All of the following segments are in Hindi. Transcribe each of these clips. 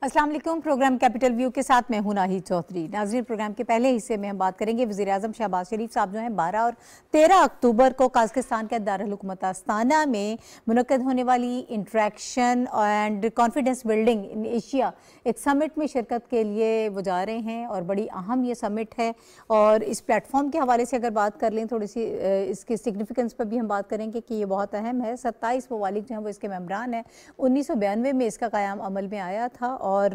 अस्सलाम वालेकुम। प्रोग्राम कैपिटल व्यू के साथ मैं हूं नाहिद चौधरी। नाज़रीन, प्रोग्राम के पहले हिस्से में हम बात करेंगे वज़ीर आज़म शहबाज शरीफ साहब जो हैं 12 और 13 अक्टूबर को कज़ाकिस्तान के दारुल हुकूमत आस्ताना में मुनक़्क़द होने वाली interaction and confidence building in Asia एक समिट में शिरकत के लिए वो जा रहे हैं और बड़ी अहम ये समिट है। और इस प्लेटफॉर्म के हवाले से अगर बात कर लें थोड़ी सी इसकी सिग्निफिकेंस पर भी हम बात करेंगे कि ये बहुत अहम है। 27 ममालिक जो हैं वो इसके मेम्बरान हैं। 1992 में इसका क़याम अमल में आया था और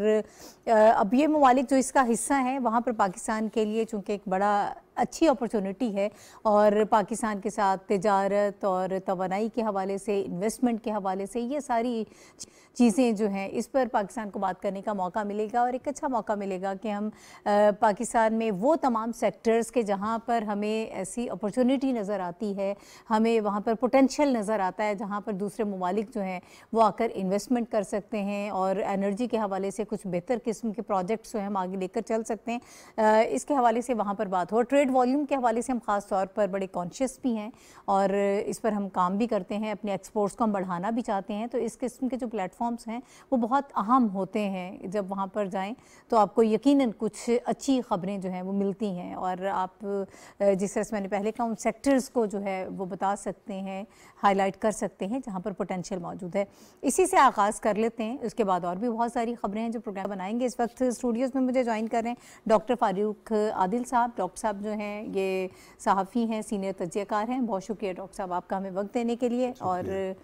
अब ये ममालिक जो इसका हिस्सा हैं वहाँ पर पाकिस्तान के लिए चूँकि एक बड़ा अच्छी अपॉर्चुनिटी है और पाकिस्तान के साथ तिजारत और तवानाई के हवाले से, इन्वेस्टमेंट के हवाले से, ये सारी चीज़ें जो हैं इस पर पाकिस्तान को बात करने का मौका मिलेगा और एक अच्छा मौका मिलेगा कि हम पाकिस्तान में वो तमाम सेक्टर्स के जहाँ पर हमें ऐसी अपॉर्चुनिटी नज़र आती है, हमें वहाँ पर पोटेंशियल नज़र आता है, जहाँ पर दूसरे ममालिक जो हैं वो आकर इन्वेस्टमेंट कर सकते हैं और एनर्जी के हवाले से कुछ बेहतर किस्म के प्रोजेक्ट्स जो हैं हम आगे लेकर चल सकते हैं। इसके हवाले से वहाँ पर बात हो। ट्रेड वॉल्यूम के हवाले से हम ख़ास तौर पर बड़े कॉन्शियस भी हैं और इस पर हम काम भी करते हैं, अपने एक्सपोर्ट्स को हम बढ़ाना भी चाहते हैं। तो इस किस्म के जो प्लेटफॉर्म्स हैं वो बहुत अहम होते हैं। जब वहाँ पर जाएं तो आपको यकीनन कुछ अच्छी ख़बरें जो हैं वो मिलती हैं और आप जिस तरह से मैंने पहले कहा उन सेक्टर्स को जो है वो बता सकते हैं, हाईलाइट कर सकते हैं जहाँ पर पोटेंशियल मौजूद है। इसी से आगाज़ कर लेते हैं। उसके बाद और भी बहुत सारी ख़बरें हैं जो प्रोग्राम बनाएंगे। इस वक्त स्टूडियोज़ में मुझे ज्वाइन कर रहे हैं डॉक्टर फ़ारूक आदिल साहब। डॉक्टर साहब जो हैं ये सहाफ़ी हैं, सीनियर तज्ज़ियाकार हैं। बहुत शुक्रिया डॉक्टर साहब आपका हमें वक्त देने के लिए। और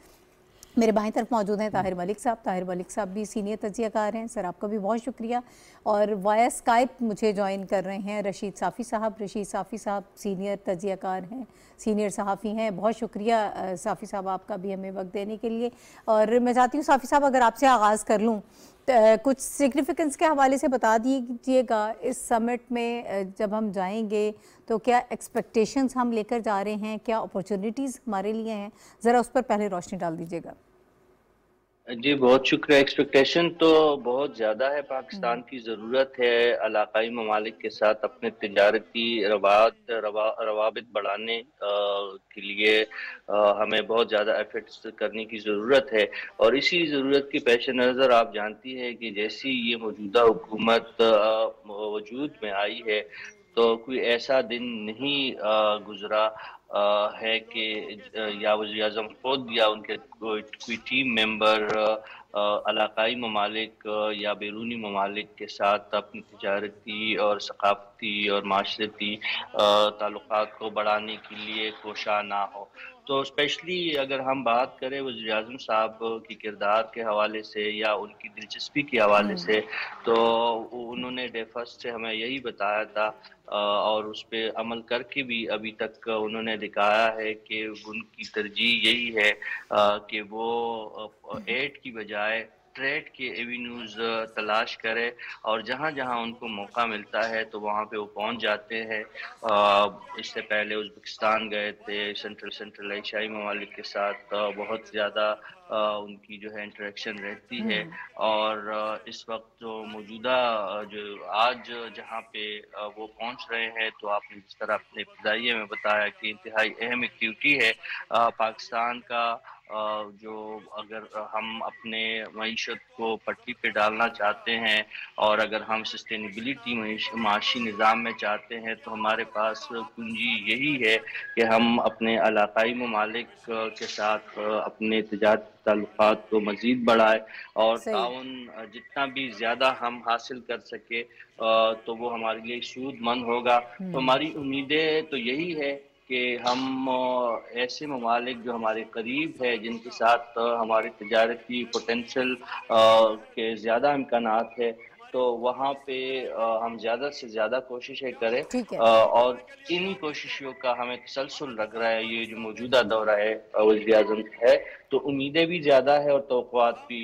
मेरे बाएं तरफ मौजूद हैं ताहिर मलिक साहब। ताहिर मलिक साहब भी सीनियर तज्ज़ियाकार हैं। सर आपका भी बहुत शुक्रिया। और वाया स्काइप मुझे ज्वाइन कर रहे हैं रशीद साफ़ी साहब। रशीद साफ़ी साहब सीनियर तज्ज़ियाकार हैं, सीनियर सहाफ़ी हैं। बहुत शुक्रिया साफ़ी साहब आपका भी हमें वक्त देने के लिए। और मैं चाहती हूँ साफ़ी साहब अगर आपसे आगाज़ कर लूँ, कुछ सिग्निफिकेंस के हवाले से बता दीजिएगा इस समिट में जब हम जाएंगे तो क्या एक्सपेक्टेशंस हम लेकर जा रहे हैं, क्या अपॉर्चुनिटीज़ हमारे लिए हैं, ज़रा उस पर पहले रोशनी डाल दीजिएगा। जी बहुत शुक्रिया। एक्सपेक्टेशन तो बहुत ज़्यादा है। पाकिस्तान की ज़रूरत है इलाकाई ममालिक के साथ अपने तिजारती रवाबित बढ़ाने के लिए हमें बहुत ज़्यादा एफर्ट्स करने की ज़रूरत है। और इसी ज़रूरत के पेश नज़र आप जानती है कि जैसी ये मौजूदा हुकूमत वजूद में आई है तो कोई ऐसा दिन नहीं गुज़रा है कि या वज़ीर आज़म खुद या उनके कोई टीम मेंबर इलाकाई ममालिक या बैरूनी ममालिक के साथ अपनी तिजारती और सकाफ़ती और माशरती ताल्लुकात को बढ़ाने के लिए कोशा ना हो। तो स्पेशली अगर हम बात करें वज़ीर आज़म साहब की किरदार के हवाले से या उनकी दिलचस्पी के हवाले से, तो उन्होंने डे फर्स्ट से हमें यही बताया था और उस पर अमल करके भी अभी तक उन्होंने दिखाया है कि उनकी तरजीह यही है कि वो एड की बजाय ट्रेड के एवेन्यूज़ तलाश करे और जहाँ जहाँ उनको मौका मिलता है तो वहाँ पे वो पहुँच जाते हैं। इससे पहले उज़्बेकिस्तान गए थे। सेंट्रल एशियाई ममालिक के साथ बहुत ज़्यादा उनकी जो है इंटरेक्शन रहती है। और इस वक्त जो मौजूदा जो आज जहाँ पे वो पहुँच रहे हैं, तो आपने जिस तरह अपने इब्तिदाइये में बताया कि इंतहाई अहम एक्टिविटी है पाकिस्तान का। जो अगर हम अपने मईशत को पटरी पे डालना चाहते हैं और अगर हम सस्टेनेबिलिटी माशी निज़ाम में चाहते हैं तो हमारे पास पूंजी यही है कि हम अपने इलाकाई ममालिक के साथ अपने तिजारती ताल्लुकात को मज़ीद बढ़ाए और ताउन जितना भी ज़्यादा हम हासिल कर सके तो वो हमारे लिए सूदमंद होगा। तो हमारी उम्मीदें तो यही है कि हम ऐसे ममालिक जो हमारे करीब है, जिनके साथ हमारे तिजारती पोटेंशियल के ज़्यादा इम्कानात है, तो वहाँ पे हम ज़्यादा से ज़्यादा कोशिशें करें। और इन्हीं कोशिशों का हमें तसलसल लग रहा है। ये जो मौजूदा दौरा है वज़ीर आज़म है, तो उम्मीदें भी ज़्यादा है और तवक्कुआत भी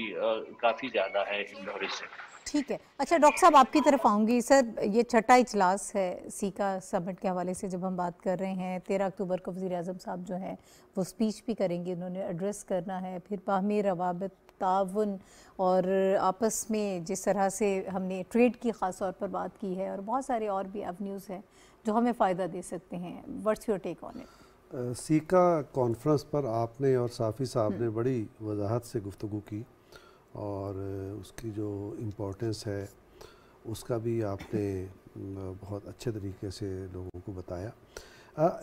काफ़ी ज़्यादा है इस दौरे से। ठीक है। अच्छा डॉक्टर साहब आपकी तरफ आऊँगी। सर ये छठा इजलास है सीका समिट के हवाले से जब हम बात कर रहे हैं। 13 अक्टूबर को वज़ीर आज़म साहब जो हैं वो स्पीच भी करेंगे, उन्होंने एड्रेस करना है। फिर बाहमी रवाबित, ताउन और आपस में जिस तरह से हमने ट्रेड की ख़ास तौर पर बात की है और बहुत सारे और भी एवेन्यूज़ हैं जो हमें फ़ायदा दे सकते हैं। What's your take on it? सीका कॉन्फ्रेंस पर आपने और साफ़ी साहब ने बड़ी वजाहत से गुफ्तगू की और उसकी जो इम्पोर्टेंस है उसका भी आपने बहुत अच्छे तरीके से लोगों को बताया।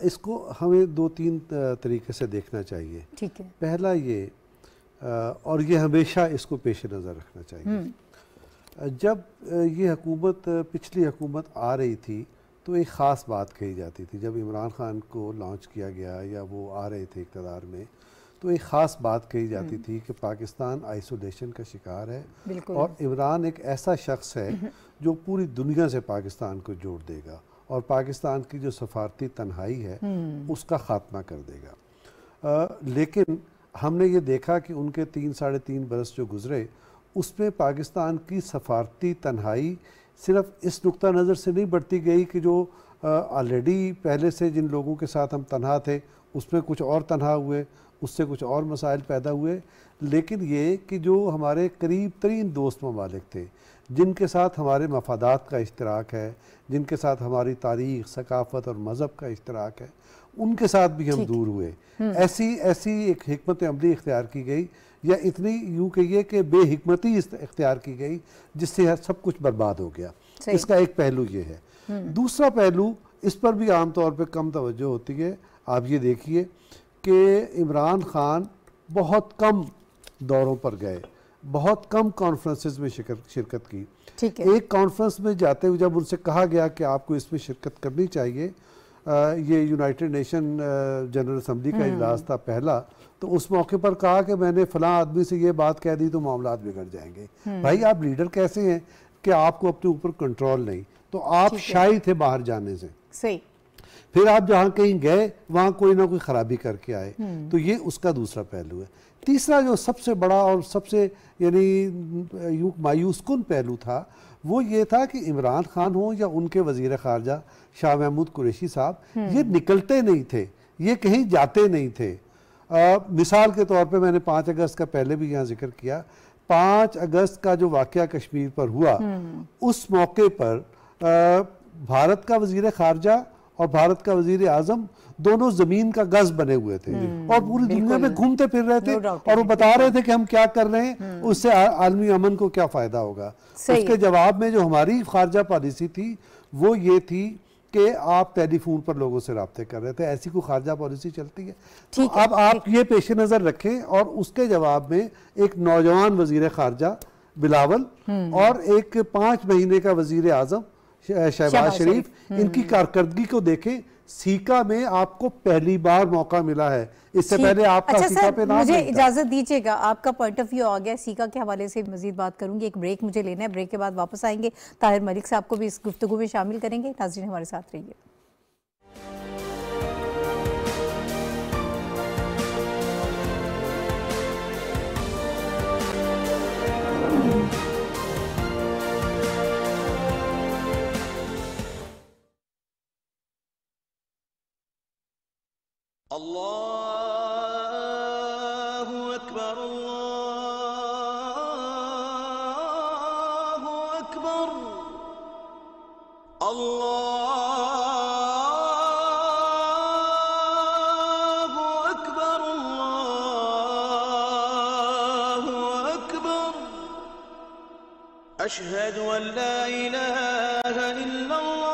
इसको हमें दो तीन तरीके से देखना चाहिए। ठीक है। पहला ये, और ये हमेशा इसको पेश नज़र रखना चाहिए, जब ये हुकूमत, पिछली हुकूमत आ रही थी तो एक ख़ास बात कही जाती थी। जब इमरान ख़ान को लॉन्च किया गया या वो आ रहे थे इक़्तिदार में, तो एक ख़ास बात कही जाती थी कि पाकिस्तान आइसोलेशन का शिकार है और इमरान एक ऐसा शख्स है जो पूरी दुनिया से पाकिस्तान को जोड़ देगा और पाकिस्तान की जो सफारती तन्हाई है उसका ख़ात्मा कर देगा। लेकिन हमने ये देखा कि उनके 3-3.5 बरस जो गुज़रे उसमें पाकिस्तान की सफारती तन्हाई सिर्फ इस नुक्ता नज़र से नहीं बढ़ती गई कि जो ऑलरेडी पहले से जिन लोगों के साथ हम तन्हा थे उसमें कुछ और तन्हा हुए, उससे कुछ और मसाइल पैदा हुए, लेकिन ये कि जो हमारे करीब तरीन दोस्त ममालिक थे जिनके साथ हमारे मफादात का इश्तराक है, जिनके साथ हमारी तारीख़, सकाफ़त और मज़हब का इश्तराक है, उनके साथ भी हम दूर हुए। ऐसी एक हिकमत अमली इख्तियार की गई, या इतनी यूँ कहिए कि बेहिकमती इख्तियार की गई जिससे सब कुछ बर्बाद हो गया। इसका एक पहलू ये है। दूसरा पहलू, इस पर भी आम तौर पे कम तवज्जो होती है। आप ये देखिए कि इमरान ख़ान बहुत कम दौरों पर गए, बहुत कम कॉन्फ्रेंसेस में शिरकत की। एक कॉन्फ्रेंस में जाते हुए जब उनसे कहा गया कि आपको इसमें शिरकत करनी चाहिए, ये यूनाइटेड नेशन जनरल असम्बली का इजलास था पहला, तो उस मौके पर कहा कि मैंने फ़लाँ आदमी से ये बात कह दी तो मामलात बिगड़ जाएंगे। भाई आप लीडर कैसे हैं कि आपको अपने ऊपर कंट्रोल नहीं, तो आप शाही थे बाहर जाने से। सही। फिर आप जहाँ कहीं गए वहाँ कोई ना कोई ख़राबी करके आए, तो ये उसका दूसरा पहलू है। तीसरा जो सबसे बड़ा और सबसे यानी यूँ मायूस कुन पहलू था वो ये था कि इमरान ख़ान हो या उनके वज़ीर ख़ारजा शाह महमूद कुरैशी साहब, ये निकलते नहीं थे, ये कहीं जाते नहीं थे। मिसाल के तौर पे मैंने 5 अगस्त का पहले भी यहाँ जिक्र किया, 5 अगस्त का जो वाक़या कश्मीर पर हुआ उस मौके पर भारत का वज़ीर ख़ारजा और भारत का वज़ीर आज़म दोनों ज़मीन का गज़ बने हुए थे और पूरी दुनिया में घूमते फिर रहे थे और वो बता रहे थे कि हम क्या कर रहे हैं, उससे आलमी अमन को क्या फ़ायदा होगा। उसके जवाब में जो हमारी ख़ारजा पॉलिसी थी वो ये थी कि आप टेलीफोन पर लोगों से रब्ते कर रहे थे। ऐसी कोई खारजा पॉलिसी चलती है? तो अब आप ये पेश नज़र रखें। और उसके जवाब में एक नौजवान वज़ीर ख़ारजा बिलावल और एक 5 महीने का वज़ीर आज़म शहबाज शरीफ, इनकी कारकर्दगी को देखें। सीका में आपको पहली बार मौका मिला है, इससे पहले आपका सीका पे नाम मुझे इजाजत दीजिएगा, आपका पॉइंट ऑफ व्यू आ गया, सीका के हवाले से मजीद बात करूंगी। एक ब्रेक मुझे लेना है, ब्रेक के बाद वापस आएंगे। ताहिर मलिक साहब को भी इस गुफ्तगू में शामिल करेंगे। नाज़रीन हमारे साथ रहिए। अल्लाहु अकबर, अल्लाहु अकबर, अल्लाहु अकबर, अल्लाहु अकबर, अशहदु अन ला इलाहा इल्लल्लाह,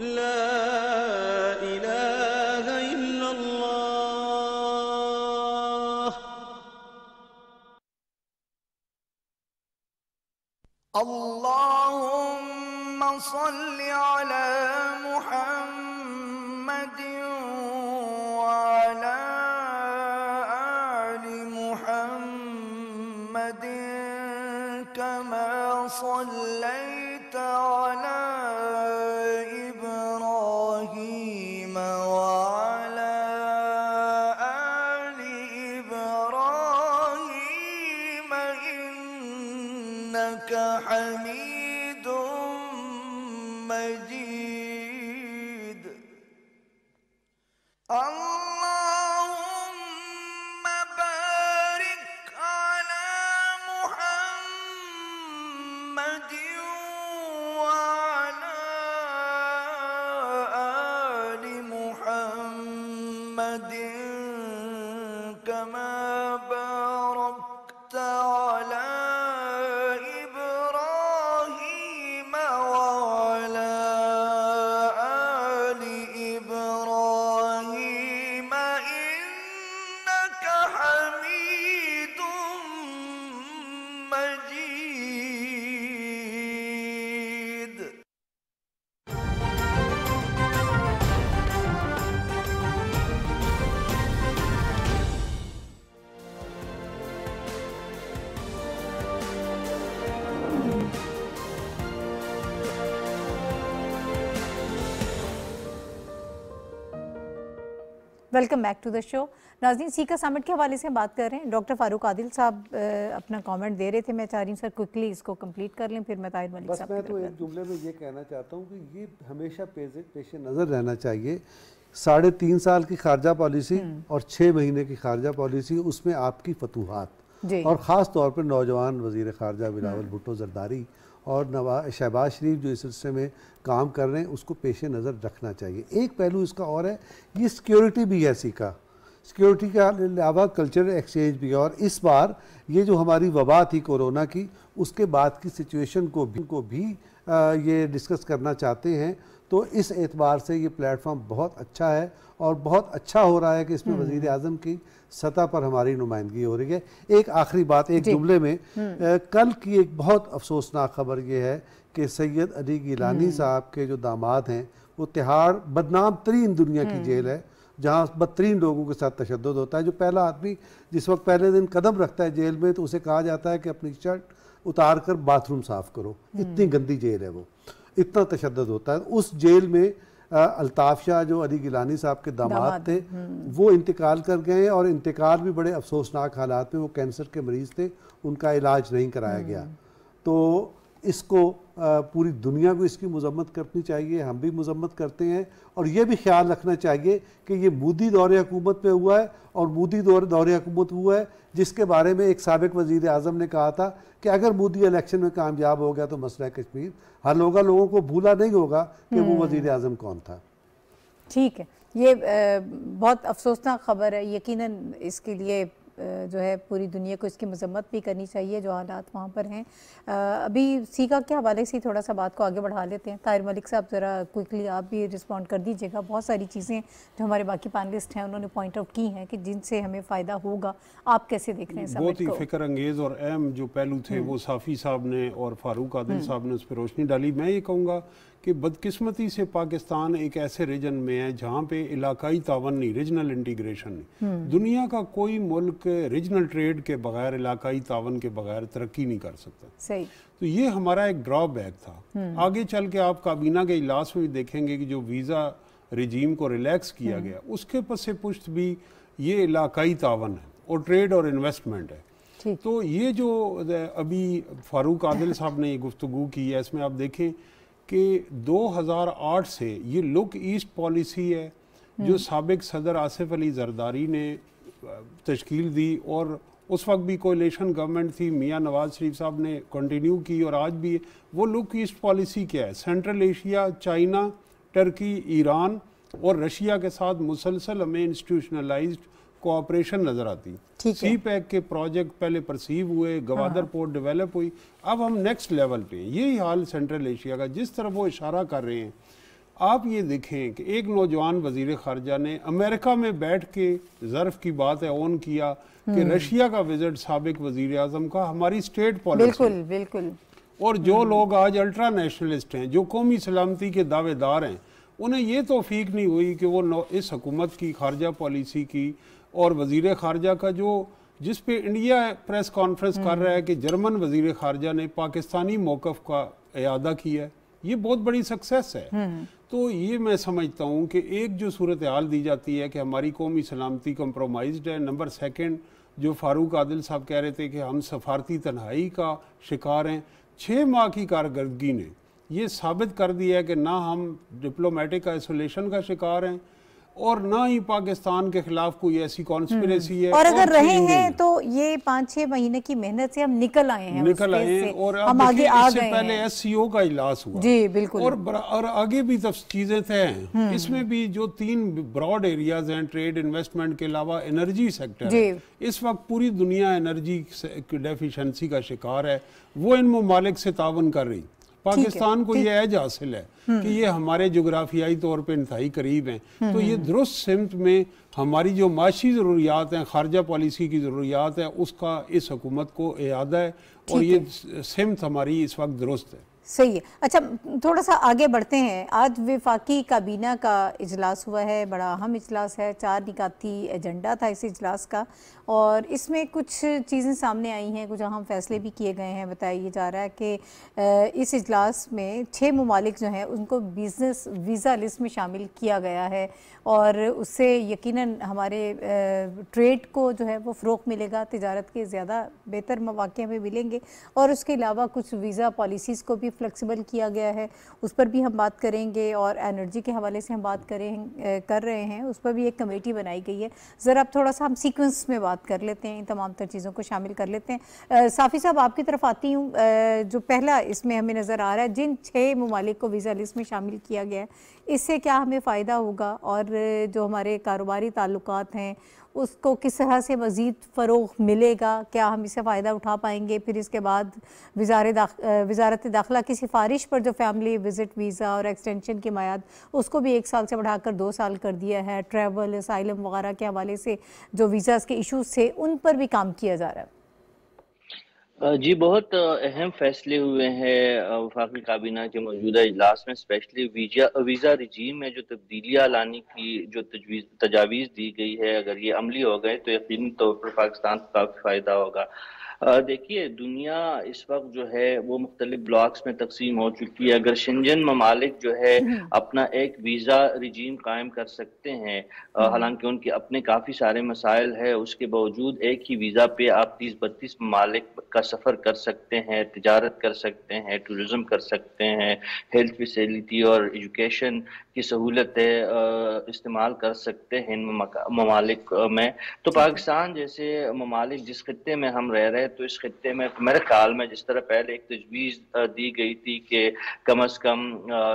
ला इलाहा इल्लल्लाह। अल्लाहुम्मा सल्लि अला मुहम्मदिन व अला आलि मुहम्मदिन कमा सल्लैता अला इब्राहीम व अला आलि इब्राहीम इन्नका हमीदुम मजीद। अल्लाहुम्मा बारिक अला मुहम्मदिन व अला आलि मुहम्मदिन कमा बारकता अला इब्राहीम व अला आलि इब्राहीम इन्नका हमीदुम मजीद। Welcome back to the show. नाज़रीन, सीका समिट के हवाले से हम बात कर रहे हैं। डॉक्टर फारूक आदिल साहब अपना कमेंट दे रहे थे, मैं चाह रही हूँ सर क्विकली इसको कंप्लीट कर लें, फिर मैं ताहिर मलिक बस साहब मैं की तो तरफ एक जुमले में ये कहना चाहता हूँ कि ये हमेशा पेश नज़र रहना चाहिए। 3.5 साल की खारजा पॉलिसी और 6 महीने की खारजा पॉलिसी, उसमें आपकी फतूहात जी। और ख़ास तौर पर नौजवान वज़ीर ख़ारजा बिलावल भुट्टो जरदारी और शहबाज शरीफ जो इस सिलसिले में काम कर रहे हैं, उसको पेश नज़र रखना चाहिए। एक पहलू इसका और है, ये सिक्योरिटी भी है सीका, सिक्योरिटी के अलावा कल्चरल एक्सचेंज भी है। और इस बार ये जो हमारी वबा थी कोरोना की, उसके बाद की सिचुएशन को भी ये डिस्कस करना चाहते हैं। तो इस एतबार से ये प्लेटफॉर्म बहुत अच्छा है और बहुत अच्छा हो रहा है कि इसमें वज़ीर आज़म की सतह पर हमारी नुमाइंदगी हो रही है। एक आखिरी बात एक जुमले में, कल की एक बहुत अफसोसनाक खबर ये है कि सैयद अली गिलानी साहब के जो दामाद हैं, वो तिहाड़ बदनाम तरीन दुनिया की जेल है, जहाँ बदतरीन लोगों के साथ तशद्दुद होता है। जो पहला आदमी जिस वक्त पहले दिन कदम रखता है जेल में, तो उसे कहा जाता है कि अपनी शर्ट उतार कर बाथरूम साफ़ करो। इतनी गंदी जेल है वो, इतना तशद्दुद होता है। उस जेल में अल्ताफ़ शाह जो अली गिलानी साहब के दामाद थे, वो इंतकाल कर गए और इंतकाल भी बड़े अफसोसनाक हालात में, वो कैंसर के मरीज़ थे, उनका इलाज नहीं कराया गया। तो इसको पूरी दुनिया को इसकी मजम्मत करनी चाहिए, हम भी मजम्मत करते हैं। और ये भी ख्याल रखना चाहिए कि ये मोदी दौरे हुकूमत में हुआ है और मोदी दौरे हुकूमत हुआ है, जिसके बारे में एक साबिक वज़ीर आज़म ने कहा था कि अगर मोदी इलेक्शन में कामयाब हो गया तो मसला कश्मीर हल होगा। लोगों को भूला नहीं होगा कि वो वज़ीर आज़म कौन था। ठीक है, ये बहुत अफसोसनाक खबर है। यकीनन इसके लिए जो है पूरी दुनिया को इसकी मजम्मत भी करनी चाहिए जो हालात वहाँ पर हैं। अभी सीका के हवाले से थोड़ा सा बात को आगे बढ़ा लेते हैं। ताहिर मलिक साहब ज़रा क्विकली आप भी रिस्पॉन्ड कर दीजिएगा। बहुत सारी चीज़ें जो हमारे बाकी पैनलिस्ट हैं उन्होंने पॉइंट आउट की हैं कि जिनसे हमें फ़ायदा होगा। आप कैसे देख रहे हैं? बहुत ही फ़िक्र अंगेज़ और अहम जो पहलू थे वो साफ़ी साहब ने और फारूक आदिल साहब ने उस पर रोशनी डाली। मैं ये कहूँगा कि बदकिस्मती से पाकिस्तान एक ऐसे रीजन में है जहाँ पे इलाकाई तावन नहीं, रीजनल इंटीग्रेशन नहीं। दुनिया का कोई मुल्क रीजनल ट्रेड के बगैर, इलाकाई तावन के बगैर तरक्की नहीं कर सकता। सही। तो ये हमारा एक ड्रॉबैक था। आगे चल के आप काबीना के इजलास में भी देखेंगे कि जो वीज़ा रजीम को रिलैक्स किया गया, उसके पसे पुष्ट भी ये इलाकाई तावन है और ट्रेड और इन्वेस्टमेंट है। तो ये जो अभी फारूक आदिल साहब ने ये गुफ्तगू की है, इसमें आप देखें कि 2008 से ये लुक ईस्ट पॉलिसी है जो साबिक सदर आसिफ अली जरदारी ने तश्कील दी, और उस वक्त भी कोalition गवर्नमेंट थी, मियाँ नवाज शरीफ साहब ने कंटिन्यू की और आज भी। वो लुक ईस्ट पॉलिसी क्या है? Central Asia, China, Turkey, Iran और रशिया के साथ मुसलसल हमें इंस्टीट्यूशनलाइज्ड कोऑपरेशन नज़र आती। सी पैक के प्रोजेक्ट पहले परसीव हुए, गवादर पोर्ट डेवलप हुई, अब हम नेक्स्ट लेवल पे हैं। यही हाल सेंट्रल एशिया का, जिस तरफ वो इशारा कर रहे हैं। आप ये देखें कि एक नौजवान वजीर खारजा ने अमेरिका में बैठ के ज़र्फ की बात है ऑन किया कि रशिया का विजिट साबिक वजीर आजम का हमारी स्टेट पॉलिसी। बिल्कुल बिल्कुल। और जो लोग आज अल्ट्रा नेशनलिस्ट हैं, जो कौमी सलामती के दावेदार हैं, उन्हें ये तौफीक नहीं हुई कि वो इस हुकूमत की खारजा पॉलिसी की और वजीर खारजा का जो जिस पे इंडिया प्रेस कॉन्फ्रेंस कर रहा है कि जर्मन वजीर खारजा ने पाकिस्तानी मौक़िफ़ का इयादा किया है, ये बहुत बड़ी सक्सेस है। तो ये मैं समझता हूँ कि एक जो सूरत हाल दी जाती है कि हमारी कौमी सलामती कंप्रोमाइज्ड है। नंबर सेकंड, जो फारूक आदिल साहब कह रहे थे कि हम सफारती तन्हाई का शिकार हैं, 6 माह की कारकर्दगी ने ये साबित कर दिया है कि ना हम डिप्लोमेटिक आइसोलेशन का शिकार हैं और ना ही पाकिस्तान के खिलाफ कोई ऐसी कॉन्स्पिरेसी है। और अगर रहे हैं तो ये 5-6 महीने की मेहनत से हम निकल आए हैं, और हम आगे आ गए हैं। पहले SCO का इजलास हुआ जी बिल्कुल, और आगे भी चीजें तय हैं। इसमें भी जो 3 ब्रॉड एरियाज हैं, ट्रेड, इन्वेस्टमेंट के अलावा एनर्जी सेक्टर है। इस वक्त पूरी दुनिया एनर्जी डेफिशिएंसी का शिकार है, वो इन ममालिक से तावन कर रही। पाकिस्तान को ये एज हासिल है कि ये हमारे जोग्राफियाई तौर पे इंतहाई करीब हैं। तो ये दुरुस्त सिमत में हमारी जो माशी ज़रूरियात हैं, खारजा पॉलिसी की ज़रूरियात है, उसका इस हुकूमत को इरादा है और ये सिमत हमारी इस वक्त दुरुस्त है। सही है। अच्छा, थोड़ा सा आगे बढ़ते हैं। आज वफाकी काबीना का इजलास हुआ है, बड़ा अहम इजलास है, 4 निकाती एजेंडा था इस इजलास का और इसमें कुछ चीज़ें सामने आई हैं, कुछ अहम फैसले भी किए गए हैं। बताया जा रहा है कि इस इजलास में 6 ममालिक जो हैं उनको बिज़नेस वीज़ा लिस्ट में शामिल किया गया है और उससे यकीनन हमारे ट्रेड को जो है वो फ़रोग़ मिलेगा, तिजारत के ज़्यादा बेहतर मौक़े हमें मिलेंगे और उसके अलावा कुछ वीज़ा पॉलिसीज़ को भी फ्लेक्सिबल किया गया है, उस पर भी हम बात करेंगे। और एनर्जी के हवाले से हम बात कर रहे हैं, उस पर भी एक कमेटी बनाई गई है। ज़रा अब थोड़ा सा हम सीक्वेंस में बात कर लेते हैं, इन तमाम तर चीज़ों को शामिल कर लेते हैं। साफ़ी साहब, आपकी तरफ आती हूँ। जो पहला इसमें हमें नज़र आ रहा है, जिन 6 ममालिक को वीज़ा लिस्ट में शामिल किया गया है, इससे क्या हमें फ़ायदा होगा और जो हमारे कारोबारी ताल्लुकात हैं उसको किस तरह से मज़ीद फ़रोग़ मिलेगा, क्या हम इससे फ़ायदा उठा पाएंगे? फिर इसके बाद वज़ारत दाखिला की सिफारिश पर जो फैमिली विज़िट वीज़ा और एक्सटेंशन की मियाद उसको भी 1 साल से बढ़ाकर 2 साल कर दिया है। ट्रैवल, असाइलम वगैरह के हवाले से जो वीज़ाज़ के इशूज़ थे उन पर भी काम किया जा रहा है। जी, बहुत अहम फैसले हुए हैं वफाकी काबीना के मौजूदा इजलास में। स्पेशली वीज़ा रिजीम में जो तब्दीलियाँ लाने की जो तजावीज़ दी गई है, अगर ये अमली हो गए तो यकीनी तौर पर पाकिस्तान को काफ़ी फ़ायदा होगा। देखिए, दुनिया इस वक्त जो है वो मुख्तलिफ ब्लॉक्स में तकसीम हो चुकी है। अगर शिंजन ममालिक जो है अपना एक वीज़ा रिजीम कायम कर सकते हैं, हालांकि उनके अपने काफ़ी सारे मसाइल है, उसके बावजूद एक ही वीज़ा पे आप 30-32 ममालिक का सफ़र कर सकते हैं, तिजारत कर सकते हैं, टूरिज़म कर सकते हैं, हेल्थ फैसिलिटी और एजुकेशन की सहूलतें इस्तेमाल कर सकते हैं इन ममालिक में। तो पाकिस्तान जैसे ममालिक जिस खत्ते में हम रह रहे हैं, तो इस खत्ते में मेरे ख्याल में जिस तरह पहले एक तजवीज़ दी गई थी कि कम अज़ कम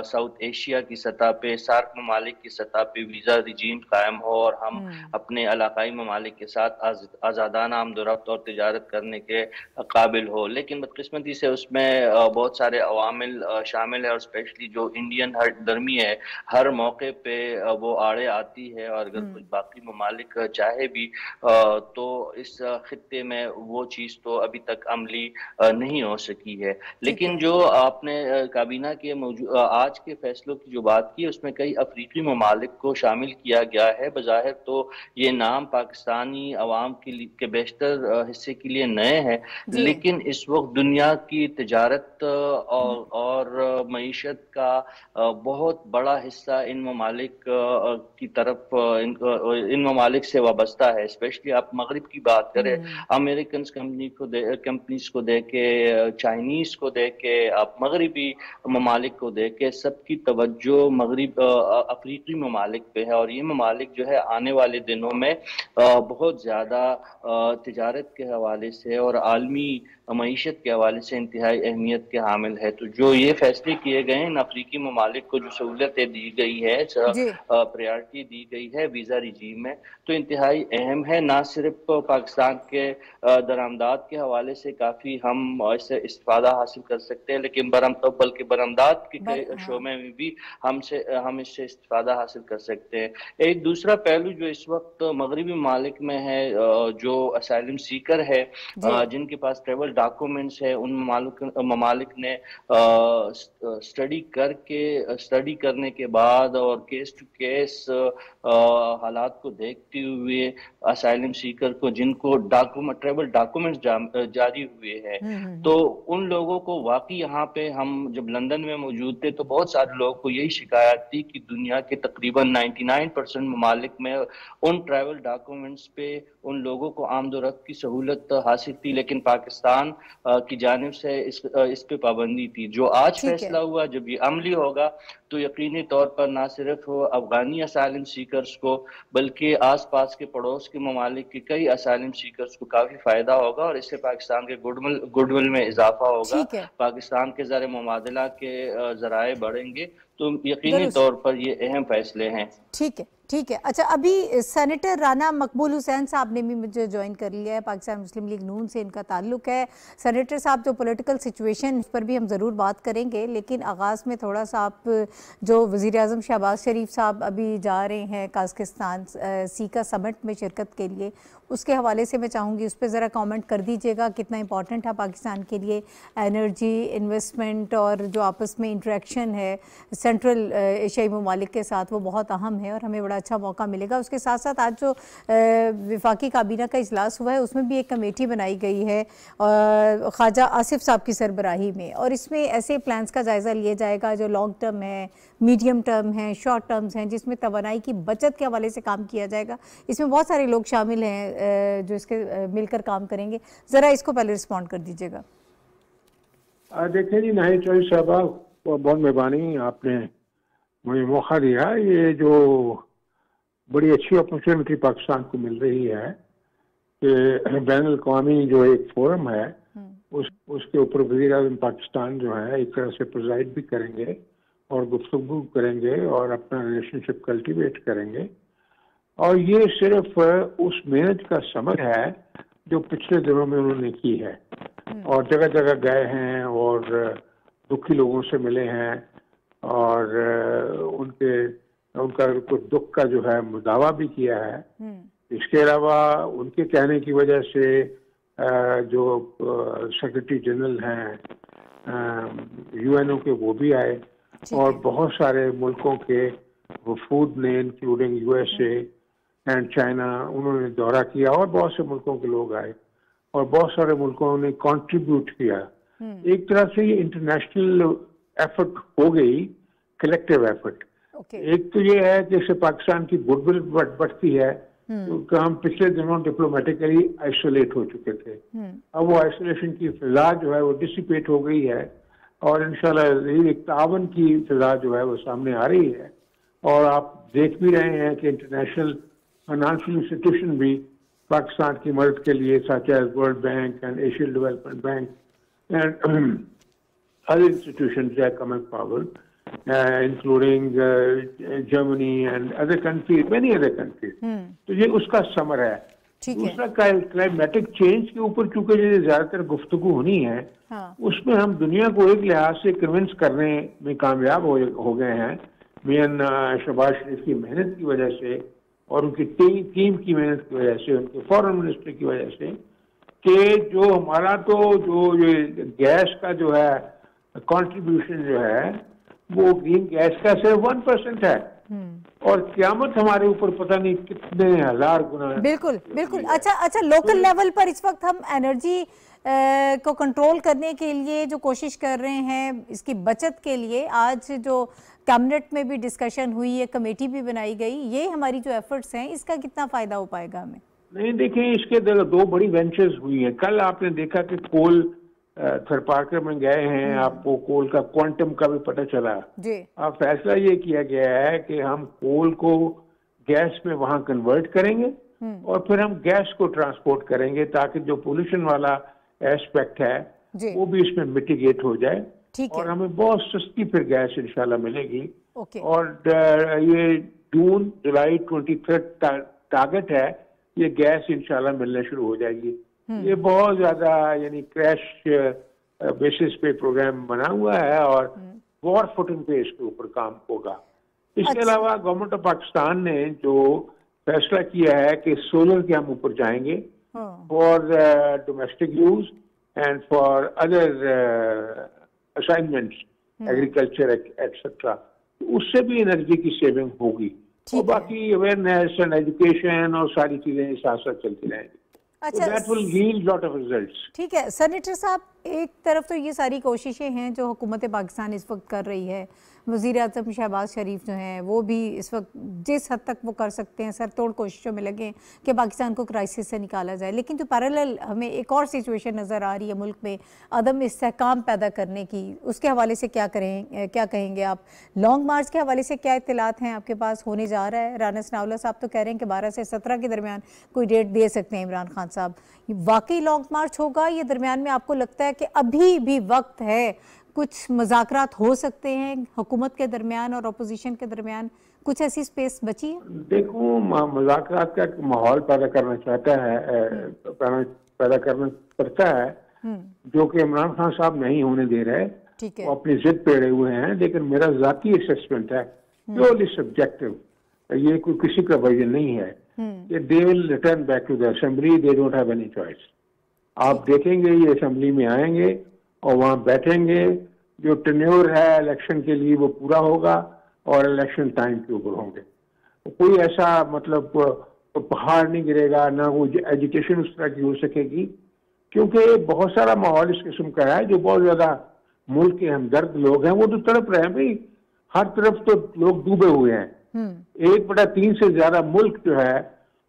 साउथ एशिया की सतह पे, सार्क ममालिक की सतह पे वीज़ा रिजीम कायम हो और हम अपने इलाकाई ममालिक के साथ आज़ादाना आमदोरफ्त और तिजारत करने के काबिल हो। लेकिन बदकिस्मती से उसमें बहुत सारे अवामिल शामिल है और स्पेशली जो इंडियन हरदर्मी है, हर मौके पे वो आड़े आती है और अगर कुछ बाकी ममालिक चाहे भी तो इस खित्ते में वो चीज़ तो अभी तक अमली नहीं हो सकी है। लेकिन जो आपने काबीना के आज के फैसलों की जो बात की, उसमें कई अफ्रीकी ममालिक को शामिल किया गया है। बज़ाहिर तो ये नाम पाकिस्तानी अवाम के बेशतर हिस्से के लिए नए हैं, लेकिन इस वक्त दुनिया की तिजारत और मईशत का बहुत बड़ा हिस्सा इन ममालिक की तरफ इन ममालिक से वाबस्ता है। स्पेशली आप मगरिब की बात करें, अमेरिकन कंपनीज को देखे, चाइनीज को देखे, आप मगरिबी ममालिक को देखे, सबकी तवज्जो मगरिब अफ्रीकी ममालिक पे है और ये ममालिक जो है आने वाले दिनों में बहुत ज़्यादा तिजारत के हवाले से और आलमी मईशत के हवाले से इंतहाई अहमियत के हामिल है। तो जो ये फैसले किए गए हैं, इन अफ्रीकी ममालिक को जो सहूलतें दी गई है, प्रायोरिटी दी गई है वीज़ा रिजीम में, तो इंतहाई अहम है। ना सिर्फ पाकिस्तान के दरामदात बरमदात के हवाले से काफ़ी हम इससे इस्तेफादा हासिल कर सकते हैं, लेकिन बल्कि बरमदात के शोबे में भी हम इससे इस्तेफादा हासिल कर सकते हैं। एक दूसरा पहलू जो इस वक्त मगरबी ममालिक में है, जो असाइलम सीकर है, जिनके पास ट्रेवल डॉक्यूमेंट्स है, उन ममालिक ने स्टडी करने के बाद और केस टू केस हालात को देखते हुए असाइलम सीकर को जिनको ट्रेवल डॉक्यूमेंट्स जारी हुए हैं, तो उन लोगों को वाकई यहाँ पे हम जब लंदन में मौजूद थे तो बहुत सारे लोगों को यही शिकायत थी कि दुनिया के तकरीबन 99% ममालिक में उन ट्रैवल डॉक्यूमेंट्स पे उन लोगों को आमदोरफ्त की सहूलत हासिल थी, लेकिन पाकिस्तान की जानिब से इस पे पाबंदी थी। जो आज फैसला हुआ, जब ये अमली होगा तो यकीनी तौर पर ना सिर्फ अफगानी असाइलम सीकर्स को बल्कि आस पास के पड़ोस के ममालिक के कई असाइलम सीकर्स को काफी फायदा होगा और इससे पाकिस्तान के गुडविल में इजाफा होगा, पाकिस्तान के ज़र मुमादला के जराए बढ़ेंगे, तो यकीनी तौर पर ये अहम फैसले हैं। ठीक है, ठीक है। अच्छा, अभी सेनेटर राना मकबूल हुसैन साहब ने भी मुझे ज्वाइन कर लिया है, पाकिस्तान मुस्लिम लीग नून से इनका ताल्लुक है। सेनेटर साहब, जो पॉलिटिकल सिचुएशन पर भी हम ज़रूर बात करेंगे, लेकिन आगाज़ में थोड़ा सा आप जो वज़ीर आज़म शहबाज शरीफ साहब अभी जा रहे हैं काज़किस्तान सीका समिट में शिरकत के लिए, उसके हवाले से मैं चाहूँगी उस पर ज़रा कमेंट कर दीजिएगा। कितना इंपॉर्टेंट है पाकिस्तान के लिए एनर्जी इन्वेस्टमेंट और जो आपस में इंटरेक्शन है सेंट्रल एशियाई ममालिक के साथ, वो बहुत अहम है और हमें बड़ा अच्छा मौका मिलेगा। उसके साथ साथ आज जो विफाकी काबीना का इजलास हुआ है उसमें भी एक कमेटी बनाई गई है ख्वाजा आसिफ साहब की सरबराही में, और इसमें ऐसे प्लान्स का जायज़ा लिया जाएगा जो लॉन्ग टर्म है, मीडियम टर्म है, शॉर्ट टर्म्स हैं, जिसमें तवानाई की बचत के हवाले से काम किया जाएगा। इसमें बहुत सारे लोग शामिल हैं जो इसके मिलकर काम करेंगे। ज़रा इसको पहले रिस्पॉन्ड कर दीजिएगा। देखिए जी, नाहिद चौधरी साहबा, बहुत मेहरबानी, आपने मुझे मौका दिया। ये जो बड़ी अच्छी अपॉर्चुनिटी पाकिस्तान को मिल रही है कि बैनुल-अक़वामी जो एक फोरम है उसके ऊपर वज़ीर-ए-आज़म पाकिस्तान जो है एक तरह से प्रिजाइड भी करेंगे और गुफ्तगू करेंगे और अपना रिलेशनशिप कल्टीवेट करेंगे। और ये सिर्फ उस मेहनत का समर है जो पिछले दिनों में उन्होंने की है और जगह जगह गए हैं और दुखी लोगों से मिले हैं और उनका कुछ दुख का जो है मुदावा भी किया है। इसके अलावा उनके कहने की वजह से जो सेक्रेटरी जनरल हैं यूएनओ के, वो भी आए और बहुत सारे मुल्कों के वफूद ने इंक्लूडिंग यूएसए एंड चाइना, उन्होंने दौरा किया और बहुत से मुल्कों के लोग आए और बहुत सारे मुल्कों ने कंट्रीब्यूट किया। एक तरह से ये इंटरनेशनल एफर्ट हो गई, कलेक्टिव एफर्ट। एक तो ये है कि इससे पाकिस्तान की गुडविल बढ़ती है, क्योंकि हम पिछले दिनों डिप्लोमेटिकली आइसोलेट हो चुके थे। अब वो आइसोलेशन की फिजा जो है वो डिसिपेट हो गई है और इंशाल्लाह एक तावन की फिजा जो है वो सामने आ रही है। और आप देख भी रहे हैं कि इंटरनेशनल फाइनेंशियल इंस्टीट्यूशन भी पाकिस्तान की मदद के लिए, such as World Bank and Asian Development Bank and other institutions are coming forward, including Germany and other countries, many other countries. तो ये उसका समर है। दूसरा क्लाइमेटिक चेंज के ऊपर चूंकि ज्यादातर गुफ्तगू होनी है, उसमें हम दुनिया को एक लिहाज से कन्विंस करने में कामयाब हो गए हैं, मियां शहबाज शरीफ की मेहनत की वजह से और उनकी टीम की मेहनत की वजह से, उनके फॉरेन मिनिस्टर की वजह से, कि जो हमारा तो जो ये गैस का जो है कंट्रीब्यूशन जो है वो ग्रीन गैस का सिर्फ 1% है और क़यामत हमारे ऊपर पता नहीं कितने हजार गुना। बिल्कुल बिल्कुल। अच्छा, लोकल लेवल पर इस वक्त हम एनर्जी को कंट्रोल करने के लिए जो कोशिश कर रहे हैं, इसकी बचत के लिए आज जो कैबिनेट में भी डिस्कशन हुई है, कमेटी भी बनाई गई, ये हमारी जो एफर्ट्स हैं इसका कितना फायदा हो पाएगा हमें? नहीं, देखिए, इसके दो बड़ी वेंचर्स हुई हैं। कल आपने देखा कि कोल थरपारकर में गए हैं, आपको कोल का क्वांटम का भी पता चला। अब फैसला ये किया गया है कि हम कोल को गैस में वहां कन्वर्ट करेंगे और फिर हम गैस को ट्रांसपोर्ट करेंगे ताकि जो पोल्यूशन वाला एस्पेक्ट है वो भी इसमें मिटिगेट हो जाए और हमें बहुत सस्ती फिर गैस इंशाल्लाह मिलेगी। और ये जुलाई 23 टारगेट है, ये गैस इंशाल्लाह मिलने शुरू हो जाएगी ये बहुत ज्यादा यानी क्रैश बेसिस पे प्रोग्राम बना हुआ है और वॉर फुटिंग पे इसके ऊपर काम होगा। इसके अलावा गवर्नमेंट ऑफ पाकिस्तान ने जो फैसला किया है कि सोलर के हम ऊपर जाएंगे for domestic use and for other assignments agriculture etcetera, उससे भी एनर्जी की सेविंग होगी। और बाकी अवेयरनेस एंड एजुकेशन और सारी चीजें साथ साथ चलती रहेंगी। अच्छा, that will yield lot of results। ठीक है सेनेटर साहब, एक तरफ तो ये सारी कोशिशें हैं जो हुकूमत पाकिस्तान इस वक्त कर रही है, वज़ीर आज़म शहबाज शरीफ जो हैं वो भी इस वक्त जिस हद तक वो कर सकते हैं सर तोड़ कोशिशों में लगे कि पाकिस्तान को क्राइसिस से निकाला जाए, लेकिन जो पैरेलल हमें एक और सिचुएशन नज़र आ रही है मुल्क में अदम इस्तेहकाम पैदा करने की, उसके हवाले से क्या कहेंगे आप? लॉन्ग मार्च के हवाले से क्या इत्तलात हैं आपके पास होने जा रहा है? राना सनाउल्लाह साहब तो कह रहे हैं कि 12 से 17 के दरमियान कोई डेट दे सकते हैं इमरान खान साहब, वाकई लॉन्ग मार्च होगा? ये दरमियान में आपको लगता है कि अभी भी वक्त है, कुछ मुज़ाकरात हो सकते हैं हुकूमत के दरमियान और अपोजिशन के दरमियान, कुछ ऐसी स्पेस बची है? देखो, मुज़ाकरात का माहौल पैदा करना चाहता है, पैदा करना पड़ता है, जो कि इमरान खान साहब नहीं होने दे रहे। ठीक है, वो अपनी जिद पे अड़े हुए हैं। लेकिन मेरा जाती असेसमेंट है, प्योरली सब्जेक्टिव, ये कोई किसी का वर्जन नहीं है कि they will return back to the assembly, they don't have any choice. आप देखेंगे ये असेंबली में आएंगे और वहाँ बैठेंगे, जो टेन्योर है इलेक्शन के लिए वो पूरा होगा और इलेक्शन टाइम के ऊपर होंगे। कोई ऐसा मतलब पहाड़ नहीं गिरेगा, ना वो एजुकेशन उस तरह की हो सकेगी, क्योंकि बहुत सारा माहौल इस किस्म का है। जो बहुत ज्यादा मुल्क के हमदर्द लोग हैं वो तो तड़प रहे हैं भाई, हर तरफ तो लोग डूबे हुए हैं। 1/3 से ज्यादा मुल्क जो है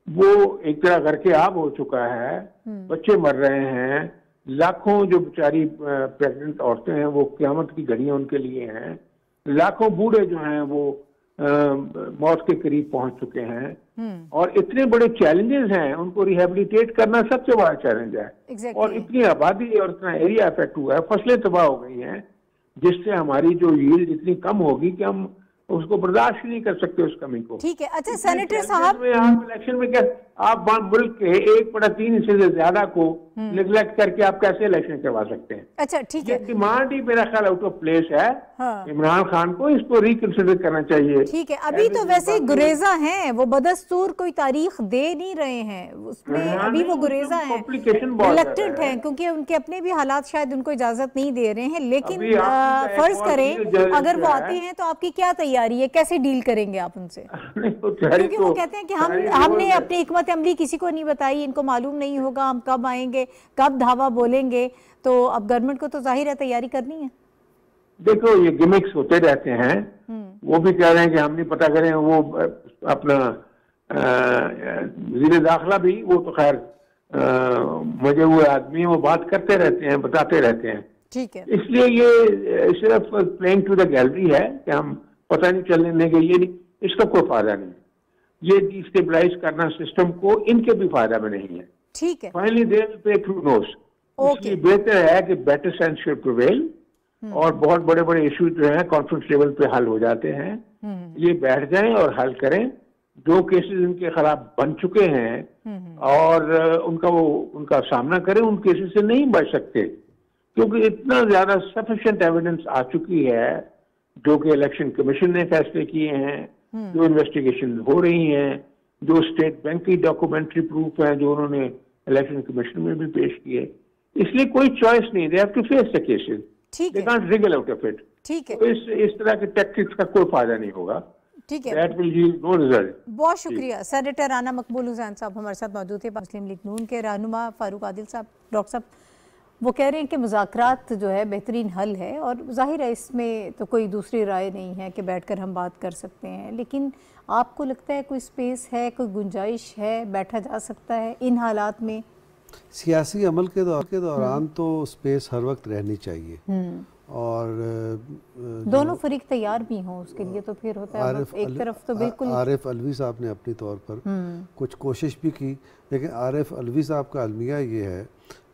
वो एक तरह करके आब हो चुका है, बच्चे मर रहे हैं, लाखों जो बेचारी प्रेग्नेंट औरतें हैं वो क़यामत की घड़ियां उनके लिए हैं, लाखों बूढ़े जो हैं वो मौत के करीब पहुंच चुके हैं, और इतने बड़े चैलेंजेस हैं, उनको रिहेबिलिटेट करना सबसे बड़ा चैलेंज है। और इतनी आबादी और इतना एरिया अफेक्ट हुआ है, फसलें तबाह हो गई हैं, जिससे हमारी जो यील्ड इतनी कम होगी कि हम उसको बर्दाश्त नहीं कर सकते उस कमी को। ठीक है। अच्छा सेनेटर साहब, आप इलेक्शन में क्या आप मुल्क के 1/3 हिस्से से ज्यादा को निगलेक्ट करके आप कैसे इलेक्शन करवा सकते हैं? अच्छा ठीक है, डिमांड ही मेरा ख्याल आउट ऑफ प्लेस है। हाँ। इमरान खान को इसको रिकंसिडर करना चाहिए। ठीक है, अभी तो वैसे गुरेजा हैं, वो बदस्तूर कोई तारीख दे नहीं रहे हैं, उसमें अभी वो गुरेजा हैं, रिलक्टेंट हैं, क्योंकि उनके अपने भी हालात शायद उनको इजाजत नहीं दे रहे हैं। लेकिन फर्ज करें अगर वो आते हैं तो आपकी क्या तैयारी है, कैसे डील करेंगे आप उनसे? क्योंकि वो कहते हैं कि हमने अपनी हिकमत अमली किसी को नहीं बताई, इनको मालूम नहीं होगा हम कब आएंगे, कब धावा बोलेंगे, तो अब गवर्नमेंट को तो जाहिर है तैयारी करनी है। देखो ये गिमिक्स होते रहते हैं, वो भी कह रहे हैं कि हम नहीं पता करें, वो अपना वज़ीर दाखिला भी, वो तो खैर मजे हुए आदमी है, वो बात करते रहते हैं, बताते रहते हैं। ठीक है, इसलिए ये सिर्फ प्लेइंग टू द गैलरी है कि हम पता नहीं चलने देंगे, ये नहीं, इसका कोई फायदा नहीं। ये डिस्टेबलाइज करना सिस्टम को इनके भी फायदा में नहीं है। ठीक है, finally they will pay through nose. इसलिए बेहतर है कि बेटर सेंस शुड प्रिवेल, और बहुत बड़े बड़े इशू जो हैं कॉन्फ्रेंस लेवल पे हल हो जाते हैं। ये बैठ जाएं और हल करें। जो केसेस इनके खिलाफ बन चुके हैं और उनका सामना करें, उन केसेस से नहीं बच सकते, क्योंकि इतना ज्यादा सफिशिएंट एविडेंस आ चुकी है, जो कि इलेक्शन कमीशन ने फैसले किए हैं, जो इन्वेस्टिगेशन हो रही हैं, जो स्टेट बैंक की डॉक्यूमेंट्री प्रूफ है जो उन्होंने इलेक्शन कमीशन में भी पेश किए। इसलिए कोई चॉइस नहीं, they have to face the cases, they can't wriggle out of it. ठीक है, तो इस तरह के टैक्टिक्स का कोई फायदा नहीं होगा। ठीक है, that will yield no result. बहुत शुक्रिया। सेनेटर राना मकबूल हुसैन साहब हमारे साथ मौजूद थे, मुस्लिम लीग नून के रहनुमा फारूक आदिल साहब, डॉक्टर साहब, वो कह रहे हैं कि मुज़ाकरात जो है बेहतरीन हल है, और जाहिर है इसमें तो कोई दूसरी राय नहीं है कि बैठकर हम बात कर सकते हैं, लेकिन आपको लगता है कोई स्पेस है, कोई गुंजाइश है, बैठा जा सकता है इन हालात में? सियासी अमल के दौरान तो स्पेस हर वक्त रहनी चाहिए, और दोनों फरीक तैयार भी हों उसके लिए, तो फिर होता है एक तरफ तो बिल्कुल। आरिफ अलवी साहब ने अपनी तौर पर कुछ कोशिश भी की, लेकिन आरिफ अलवी साहब का अलमिया ये है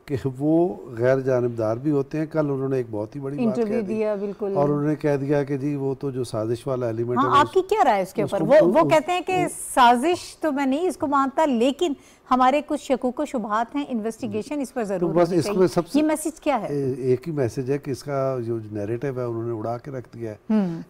कि वो गैर जानिबदार भी होते हैं। कल उन्होंने एक बहुत ही बड़ी बात इंटरव्यू कह दी दिया, बिल्कुल, और उन्होंने कह दिया कि जी वो तो जो साजिश वाला एलिमेंट है, हाँ, आपकी क्या राय है उसके ऊपर? वो कहते हैं कि साजिश तो मैं नहीं इसको मानता, लेकिन हमारे कुछ शकूक व शुबहात हैं, इन्वेस्टिगेशन इस पर जरूर बस होनी इसमें चाहिए। ये मैसेज क्या है? एक ही मैसेज है कि इसका जो नैरेटिव है उन्होंने उड़ा के रख दिया है,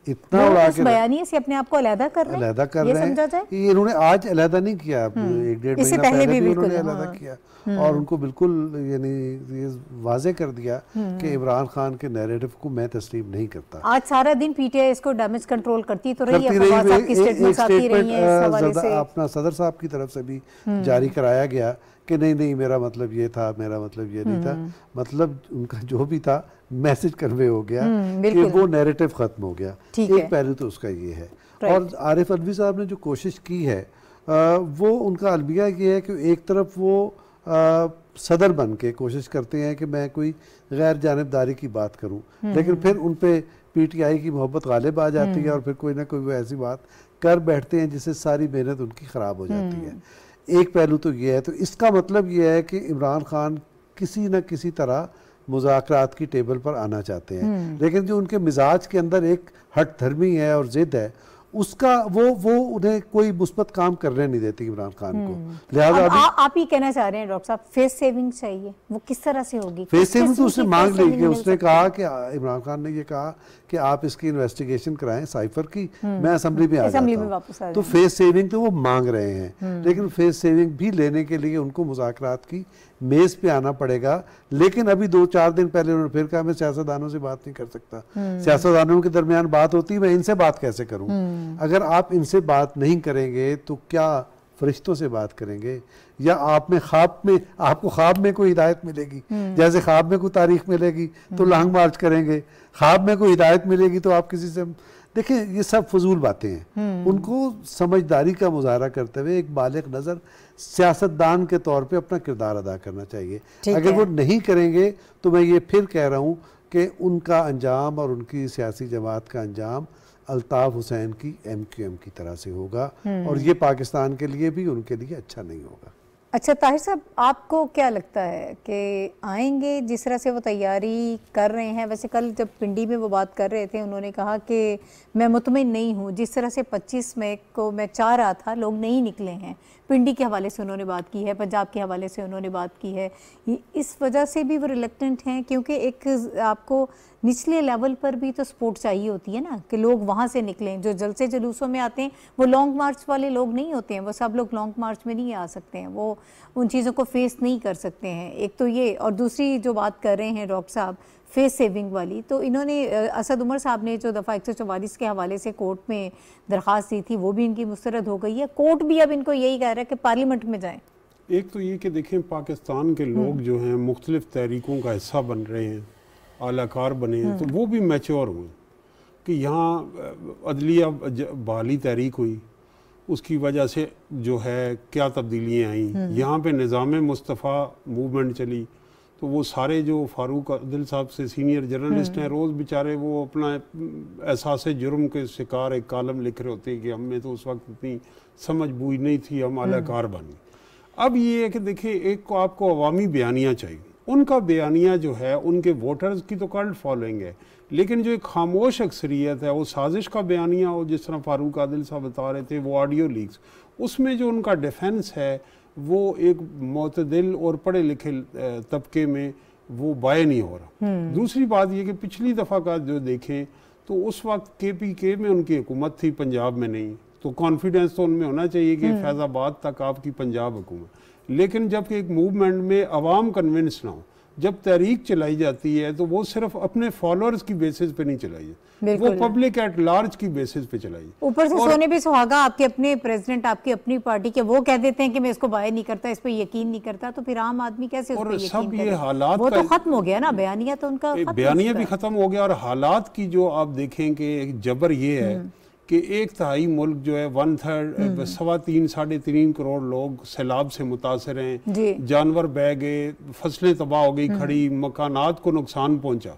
इतना उड़ा के बयानिए से अपने आप को अलहदा कर रहे हैं, अलहदा कर ये रहे समझा हैं। जाए? ये इन्होंने आज अलहदा नहीं किया, 1-1.5 इससे महीना पहले पहले भी बिल्कुल, उन्होंने अलहदा किया और उनको बिल्कुल यानी ये वाजे कर दिया कि इमरान खान के नैरेटिव को मैं तस्लीम नहीं करता। आज सारा दिन पीटीआई इसको डैमेज कंट्रोल करती तो रही है, करती फवाद साहब की स्टेटमेंट्स आती रही हैं इस हवाले से। अपना सदर साहब की तरफ से भी जारी कराया गया कि नहीं नहीं मेरा मतलब ये था, मेरा मतलब ये नहीं था, मतलब उनका जो भी था मैसेज कन्वे हो गया कि वो नैरेटिव खत्म हो गया। एक पहलू तो उसका ये है। और आरिफ अलवी साहब ने जो कोशिश की है वो उनका अलमिया ये है कि एक तरफ वो सदर बन के कोशिश करते हैं कि मैं कोई गैर जानिबदारी की बात करूं, लेकिन फिर उन पे पीटीआई की मोहब्बत गालिब आ जाती है और फिर कोई ना कोई वो ऐसी बात कर बैठते हैं जिससे सारी मेहनत उनकी ख़राब हो जाती है। एक पहलू तो ये है। तो इसका मतलब ये है कि इमरान खान किसी न किसी तरह मुज़ाकरात की टेबल पर आना चाहते हैं, लेकिन जो उनके मिजाज के अंदर एक हट धर्मी है और ज़िद है, उसका वो उन्हें कोई मुस्बत काम करने नहीं देती इमरान खान को। लिहाजा आप ही कहना चाह रहे हैं डॉक्टर साहब फेस सेविंग चाहिए, वो किस तरह से होगी? फेस सेविंग तो उसने मांग ली कि उसने कहा कि इमरान खान ने ये कहा कि आप इसकी इन्वेस्टिगेशन कराएं साइफर की, मैं असेंबली में आ जाता हूं। तो फेस सेविंग तो वो मांग रहे हैं, लेकिन फेस सेविंग भी लेने के लिए उनको मुज़ाकरात की मेज पे आना पड़ेगा। लेकिन अभी 2-4 दिन पहले उन्होंने फिर कहा मैं सियासतदानों से बात नहीं कर सकता, सियासतदानों के दरमियान बात होती है, मैं इनसे बात कैसे करूं? अगर आप इनसे बात नहीं करेंगे तो क्या फरिश्तों से बात करेंगे? या आपको ख्वाब में कोई हिदायत मिलेगी, जैसे ख्वाब में कोई तारीख मिलेगी तो लॉन्ग मार्च करेंगे, ख्वाब में कोई हिदायत मिलेगी तो आप किसी से देखिए, ये सब फजूल बातें हैं। उनको समझदारी का मुजाहरा करते हुए एक बालिग नज़र सियासतदान के तौर पे अपना किरदार अदा करना चाहिए। अगर वो नहीं करेंगे तो मैं ये फिर कह रहा हूँ कि उनका अंजाम और उनकी सियासी जमात का अंजाम अल्ताफ़ हुसैन की MQM की तरह से होगा और ये पाकिस्तान के लिए भी उनके लिए अच्छा नहीं होगा। अच्छा ताहिर साहब, आपको क्या लगता है कि आएंगे जिस तरह से वो तैयारी कर रहे हैं? वैसे कल जब पिंडी में वो बात कर रहे थे उन्होंने कहा कि मैं मुतमिन नहीं हूँ, जिस तरह से 25 मई को मैं चाह रहा था लोग नहीं निकले हैं। पिंडी के हवाले से उन्होंने बात की है, पंजाब के हवाले से उन्होंने बात की है। इस वजह से भी वो रिलेक्टेंट हैं, क्योंकि एक आपको निचले लेवल पर भी तो सपोर्ट चाहिए होती है ना, कि लोग वहाँ से निकलें। जो जलसे जुलूसों में आते हैं वो लॉन्ग मार्च वाले लोग नहीं होते हैं, वो सब लोग लॉन्ग मार्च में नहीं आ सकते हैं, वो उन चीज़ों को फेस नहीं कर सकते हैं। एक तो ये, और दूसरी जो बात कर रहे हैं डॉक्टर साहब फेस सेविंग वाली, तो इन्होंने असद उमर साहब ने जो दफ़ा 144 के हवाले से कोर्ट में दरख्वास्त दी थी वो भी इनकी मुस्तरद हो गई है। कोर्ट भी अब इनको यही कह रहा है कि पार्लियामेंट में जाएं। एक तो ये कि देखें, पाकिस्तान के लोग जो हैं मुख्तलिफ तहरीकों का हिस्सा बन रहे हैं, आलाकार बने हैं, तो वो भी मैच्योर हुए कि यहाँ अदलिया बहाली तहरीक हुई, उसकी वजह से जो है क्या तब्दीलियाँ आई, यहाँ पे निज़ाम मुस्तफ़ा मूवमेंट चली, तो वो सारे जो फारूक आदिल साहब से सीनियर जर्नलिस्ट हैं, रोज़ बेचारे वो अपना एहसास जुर्म के शिकार एक कालम लिख रहे होते हैं कि हमें तो उस वक्त इतनी समझ बूझ नहीं थी, हम आलाकार बने। अब ये है कि देखिए, एक को आपको अवामी बयानिया चाहिए, उनका बयानिया जो है उनके वोटर्स की तो कल्ट फॉलोइंग है, लेकिन जो एक खामोश अक्सरियत है वो साजिश का बयानिया हो, जिस तरह फारूक आदिल साहब बता रहे थे, वो ऑडियो लीक्स, उसमें जो उनका डिफेंस है वो एक मोतदिल और पढ़े लिखे तबके में वो बाय नहीं हो रहा। दूसरी बात ये कि पिछली दफ़ा का जो देखें तो उस वक्त KPK में उनकी हुकूमत थी, पंजाब में नहीं, तो कॉन्फिडेंस तो उनमें होना चाहिए कि फैज़ाबाद तक आपकी पंजाब हुकूमत। लेकिन जब एक मूवमेंट में अवाम कन्विंस ना हो, जब तहरीक चलाई जाती है तो वो सिर्फ अपने फॉलोअर्स की बेसिस पे नहीं चलाई जाती, वो पब्लिक एट लार्ज की बेसिस पे चलाई। ऊपर से सोने पे सुहागा आपके अपने प्रेसिडेंट, आपकी अपनी पार्टी के, वो कह देते हैं कि मैं इसको बाय नहीं करता, इस पे यकीन नहीं करता, तो फिर आम आदमी कैसे उस पे यकीन करे? ये हालात वो तो खत्म हो गया ना, बयानिया तो उनका बयानिया भी खत्म हो गया। और हालात की जो आप देखें कि जबर ये है कि 1/3 मुल्क जो है 1/3 3.5 करोड़ लोग सैलाब से मुतासर हैं, जानवर बह गए, फसलें तबाह हो गई, खड़ी, मकानात को नुकसान पहुंचा।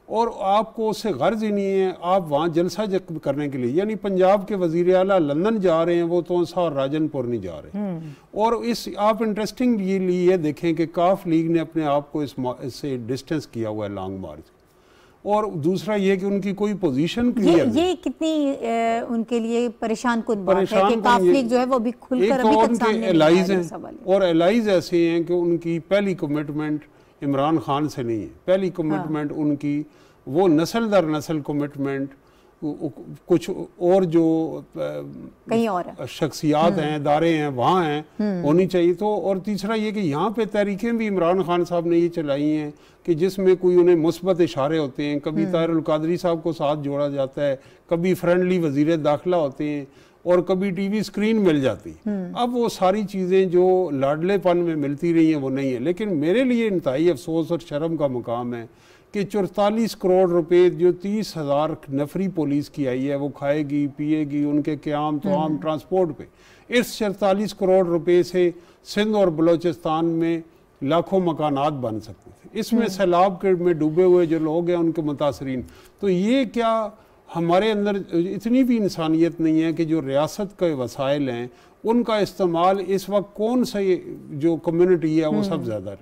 और आपको उससे गर्ज ही नहीं है, आप वहाँ जलसा करने के लिए, यानी पंजाब के वज़ीर आला लंदन जा रहे हैं, वो तोसा और राजनपुर नहीं जा रहे। और इस आप इंटरेस्टिंग ये देखें कि काफ लीग ने अपने आप को इससे डिस्टेंस किया हुआ है लॉन्ग मार्च। और दूसरा ये कि उनकी कोई पोजीशन क्लियर ये कितनी उनके लिए परेशान कुन बात है कि काफ लीग जो है वो भी खुलकर अभी तक सामने एलाइज हैं, और एलाइज ऐसे हैं कि उनकी पहली कमिटमेंट इमरान खान से नहीं है, पहली कमिटमेंट उनकी वो नस्ल दर नस्ल कमिटमेंट कुछ और जो कहीं और शख्सियात हैं, इदारे हैं, वहाँ हैं, होनी चाहिए। तो और तीसरा ये कि यहाँ पे तहरीकें भी इमरान खान साहब ने ये चलाई हैं कि जिसमें कोई उन्हें मुस्बत इशारे होते हैं, कभी ताहिरुल कादरी साहब को साथ जोड़ा जाता है, कभी फ्रेंडली वजीर दाखिला होते हैं, और कभी टीवी स्क्रीन मिल जाती। अब वो सारी चीज़ें जो लाडलेपन में मिलती रही हैं वो नहीं है। लेकिन मेरे लिए इंतहाई अफसोस और शर्म का मुकाम है कि 44 करोड़ रुपए जो 30,000 नफरी पुलिस की आई है वो खाएगी पिएगी उनके क़याम तमाम ट्रांसपोर्ट पे। इस 44 करोड़ रुपए से सिंध और बलोचिस्तान में लाखों मकानात बन सकते थे। इसमें सैलाब के में डूबे हुए जो लोग हैं उनके मुतासरीन, तो ये क्या हमारे अंदर इतनी भी इंसानियत नहीं है कि जो रियासत के वसाइल हैं उनका इस्तेमाल इस वक्त कौन सा जो कम्युनिटी है वो सब ज़्यादा,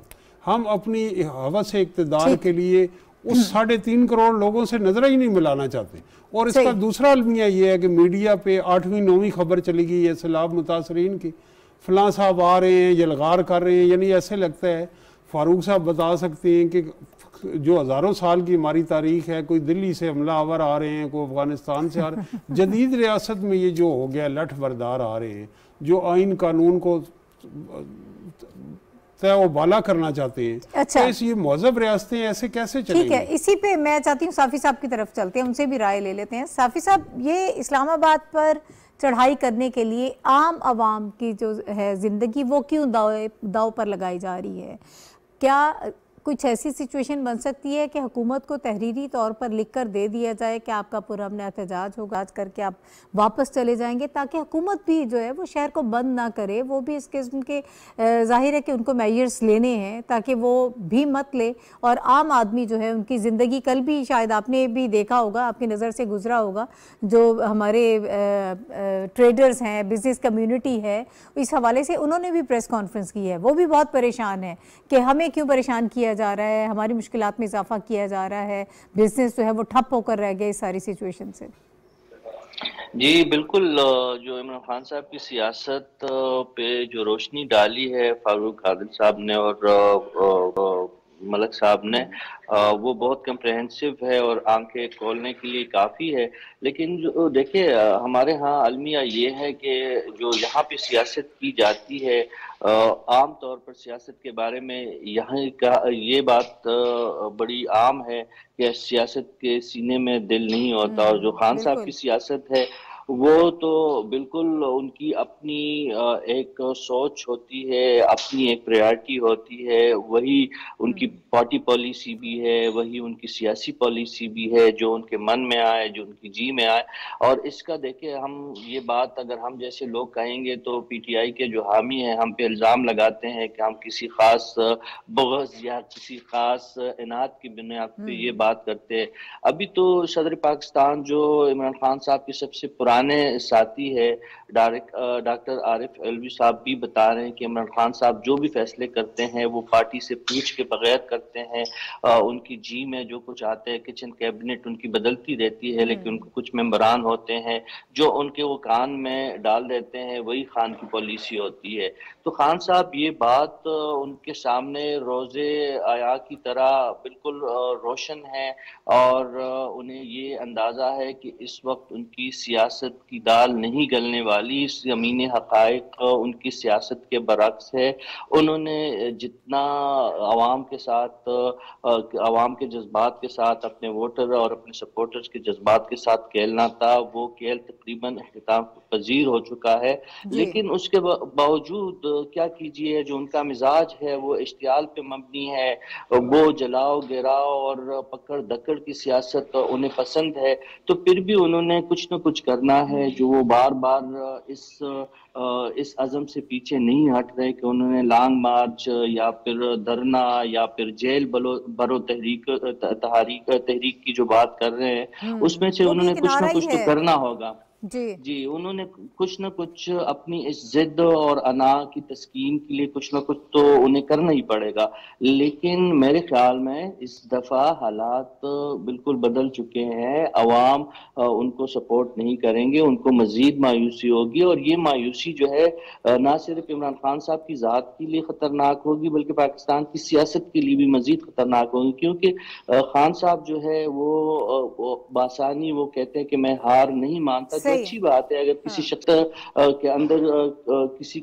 हम अपनी हवस इक़्तिदार के लिए उस 3.5 करोड़ लोगों से नजर ही नहीं मिलाना चाहते। और इसका दूसरा अलमिया ये है कि मीडिया पे 8वीं 9वीं खबर चली गई है सैलाब मुतासरीन की, फलां साहब आ रहे हैं, यलगार कर रहे हैं, यानी ऐसे लगता है फारूक साहब बता सकते हैं कि जो हज़ारों साल की हमारी तारीख है, कोई दिल्ली से हमला आवर आ रहे हैं, कोई अफगानिस्तान से आ रहे हैं। जदीद रियासत में ये जो हो गया लठ बरदार आ रहे हैं जो आइन कानून को तय बाला करना चाहते हैं। अच्छा, तो ये मौजब रियासतें ऐसे कैसे चलेंगी? ठीक है, इसी पे मैं चाहती हूँ साफ़ी साहब की तरफ चलते हैं, उनसे भी राय ले लेते हैं। साफ़ी साहब, ये इस्लामाबाद पर चढ़ाई करने के लिए आम आवाम की जो है ज़िंदगी वो क्यों दाव पर लगाई जा रही है? क्या कुछ ऐसी सिचुएशन बन सकती है कि हुकूमत को तहरीरी तौर पर लिख कर दे दिया जाए कि आपका पुरअमन एहतजाज होगा, करके आप वापस चले जाएंगे, ताकि हुकूमत भी जो है वो शहर को बंद ना करे? वो भी इस किस्म के जाहिर है कि उनको मेजर्स लेने हैं ताकि वो भी मत ले, और आम आदमी जो है उनकी ज़िंदगी, कल भी शायद आपने भी देखा होगा, आपकी नज़र से गुजरा होगा, जो हमारे ट्रेडर्स हैं, बिजनेस कम्यूनिटी है, इस हवाले से उन्होंने भी प्रेस कॉन्फ्रेंस की है, वो भी बहुत परेशान है कि हमें क्यों परेशान किया जा रहा है, हमारी मुश्किलात में इजाफा किया जा रहा है, बिजनेस जो है वो ठप होकर रह गया इस सारी सिचुएशन से। जी बिल्कुल, जो इमरान खान साहब की सियासत पे जो रोशनी डाली है फारूक आदिल साहब ने और मलक साहब ने, वो बहुत कम्प्रहेंसिव है और आंखें खोलने के लिए काफ़ी है। लेकिन जो देखिए, हमारे यहाँ अलमिया ये है कि जो यहाँ पे सियासत की जाती है, आम तौर पर सियासत के बारे में यहाँ का ये बात बड़ी आम है कि सियासत के सीने में दिल नहीं होता, और जो खान साहब की सियासत है वो तो बिल्कुल उनकी अपनी एक सोच होती है, अपनी एक प्रायोरिटी होती है, वही उनकी पार्टी पॉलिसी भी है, वही उनकी सियासी पॉलिसी भी है, जो उनके मन में आए, जो उनकी जी में आए। और इसका देखिए, हम ये बात अगर हम जैसे लोग कहेंगे तो पीटीआई के जो हामी हैं हम पे इल्ज़ाम लगाते हैं कि हम किसी खास बग़ज़ या किसी खास इनाद की बुनियाद पे ये बात करते हैं। अभी तो सदर पाकिस्तान जो इमरान खान साहब की सबसे पुराने साथी है डॉक्टर आरिफ अलवी साहब भी बता रहे हैं कि इमरान खान साहब जो भी फैसले करते हैं वो पार्टी से पूछ के बगैर करते हैं। उनकी जी में जो कुछ आते हैं, किचन कैबिनेट उनकी बदलती रहती है, लेकिन उनको कुछ मेंबरान होते हैं जो उनके वो कान में डाल देते हैं, वही खान की पॉलिसी होती है। तो खान साहब ये बात उनके सामने रोज़े आया की तरह बिल्कुल रोशन है, और उन्हें ये अंदाज़ा है कि इस वक्त उनकी सियासत की दाल नहीं गलने वाली, इस ज़मीनी हक़ाइक़ उनकी सियासत के बरक्स है। उन्होंने जितना आवाम के साथ, आवाम के जज्बात के साथ, अपने वोटर और अपने सपोर्टर्स के जज्बात के साथ खेलना था, वो खेल तकरीबन इख्तिताम पजीर हो चुका है। लेकिन उसके बावजूद क्या कीजिए, जो उनका मिजाज है वो इश्तियाल पे मबनी है, वो जलाओ गिराओ और पकड़ दकड़ की सियासत उन्हें पसंद है, तो फिर भी उन्होंने कुछ न कुछ करना देखना है जो वो बार बार इस अज़म से पीछे नहीं हट रहे कि उन्होंने लॉन्ग मार्च या फिर धरना या फिर जेल बरो तहरीक की जो बात कर रहे हैं, उसमें से वो भी उन्होंने एक कुछ नारा ना ही कुछ तो है। करना होगा। जी, उन्होंने कुछ न कुछ अपनी इस जिद और अना की तस्कीन के लिए कुछ न कुछ तो उन्हें करना ही पड़ेगा। लेकिन मेरे ख्याल में इस दफा हालात बिल्कुल बदल चुके हैं। अवाम उनको सपोर्ट नहीं करेंगे, उनको मजीद मायूसी होगी, और ये मायूसी जो है ना सिर्फ इमरान खान साहब की जात के लिए खतरनाक होगी बल्कि पाकिस्तान की सियासत के लिए भी मजीद खतरनाक होगी। क्योंकि खान साहब जो है वो बासानी वो कहते हैं कि मैं हार नहीं मानता, जो अच्छी बात है। अगर किसी शख्स के अंदर किसी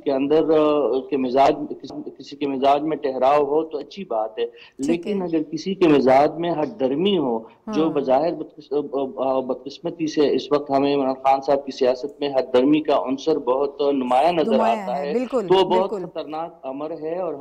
के मिजाज में ठहराव हो तो अच्छी बात है, लेकिन अगर किसी के मिजाज में हठधर्मी हो, जो बजाहिर बदकिस्मती से इस वक्त हमें इमरान खान साहब की सियासत में हठधर्मी का अंसर बहुत नुमाया नजर आता है, तो बहुत खतरनाक अमर है। और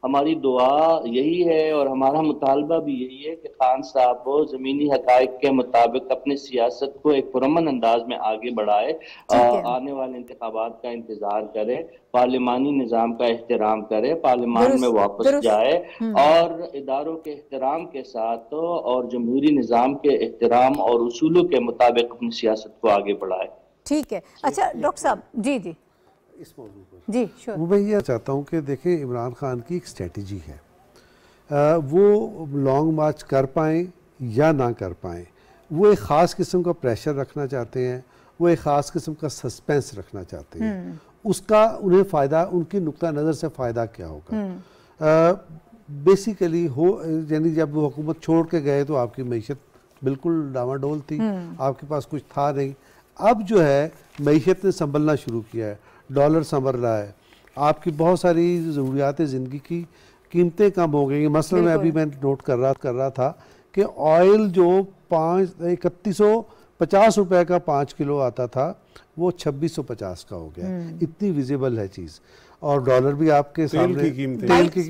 हमारी दुआ यही है और हमारा मुतालबा भी यही है कि खान साहब वो जमीनी हकायक के मुताबिक अपनी सियासत को एक पुरअमन अंदाज में आगे बढ़ाए, आने वाले इंतखाबात का इंतजार करे, पार्लिमानी निजाम का एहतराम करे, पार्लिमान में वापस जाए और इदारों के एहतराम के साथ और जमहूरी निजाम के एहतराम और उसूलों के मुताबिक अपनी सियासत को आगे बढ़ाए। ठीक है। अच्छा डॉक्टर साहब, जी इस मौजूद पर जी श्योर, मैं ये चाहता हूँ कि देखें इमरान खान की एक स्ट्रेटजी है, वो लॉन्ग मार्च कर पाएँ या ना कर पाएँ, वो एक ख़ास किस्म का प्रेशर रखना चाहते हैं, वो एक ख़ास किस्म का सस्पेंस रखना चाहते हैं। उसका उन्हें फ़ायदा, उनकी नुक्ता नज़र से फ़ायदा क्या होगा? बेसिकली यानी जब वो हुकूमत छोड़ के गए तो आपकी मईशत बिल्कुल डामाडोल थी, आपके पास कुछ था नहीं। अब जो है मईशत ने संभलना शुरू किया है, डॉलर संभल रहा है, आपकी बहुत सारी ज़रूरियात ज़िंदगी की कीमतें कम हो गई हैं। मसलन मैं नोट कर रहा था कि ऑयल जो 3150 रुपए का 5 किलो आता था वो 2650 का हो गया। इतनी विजिबल है चीज़। और डॉलर भी आपके सामने तेल की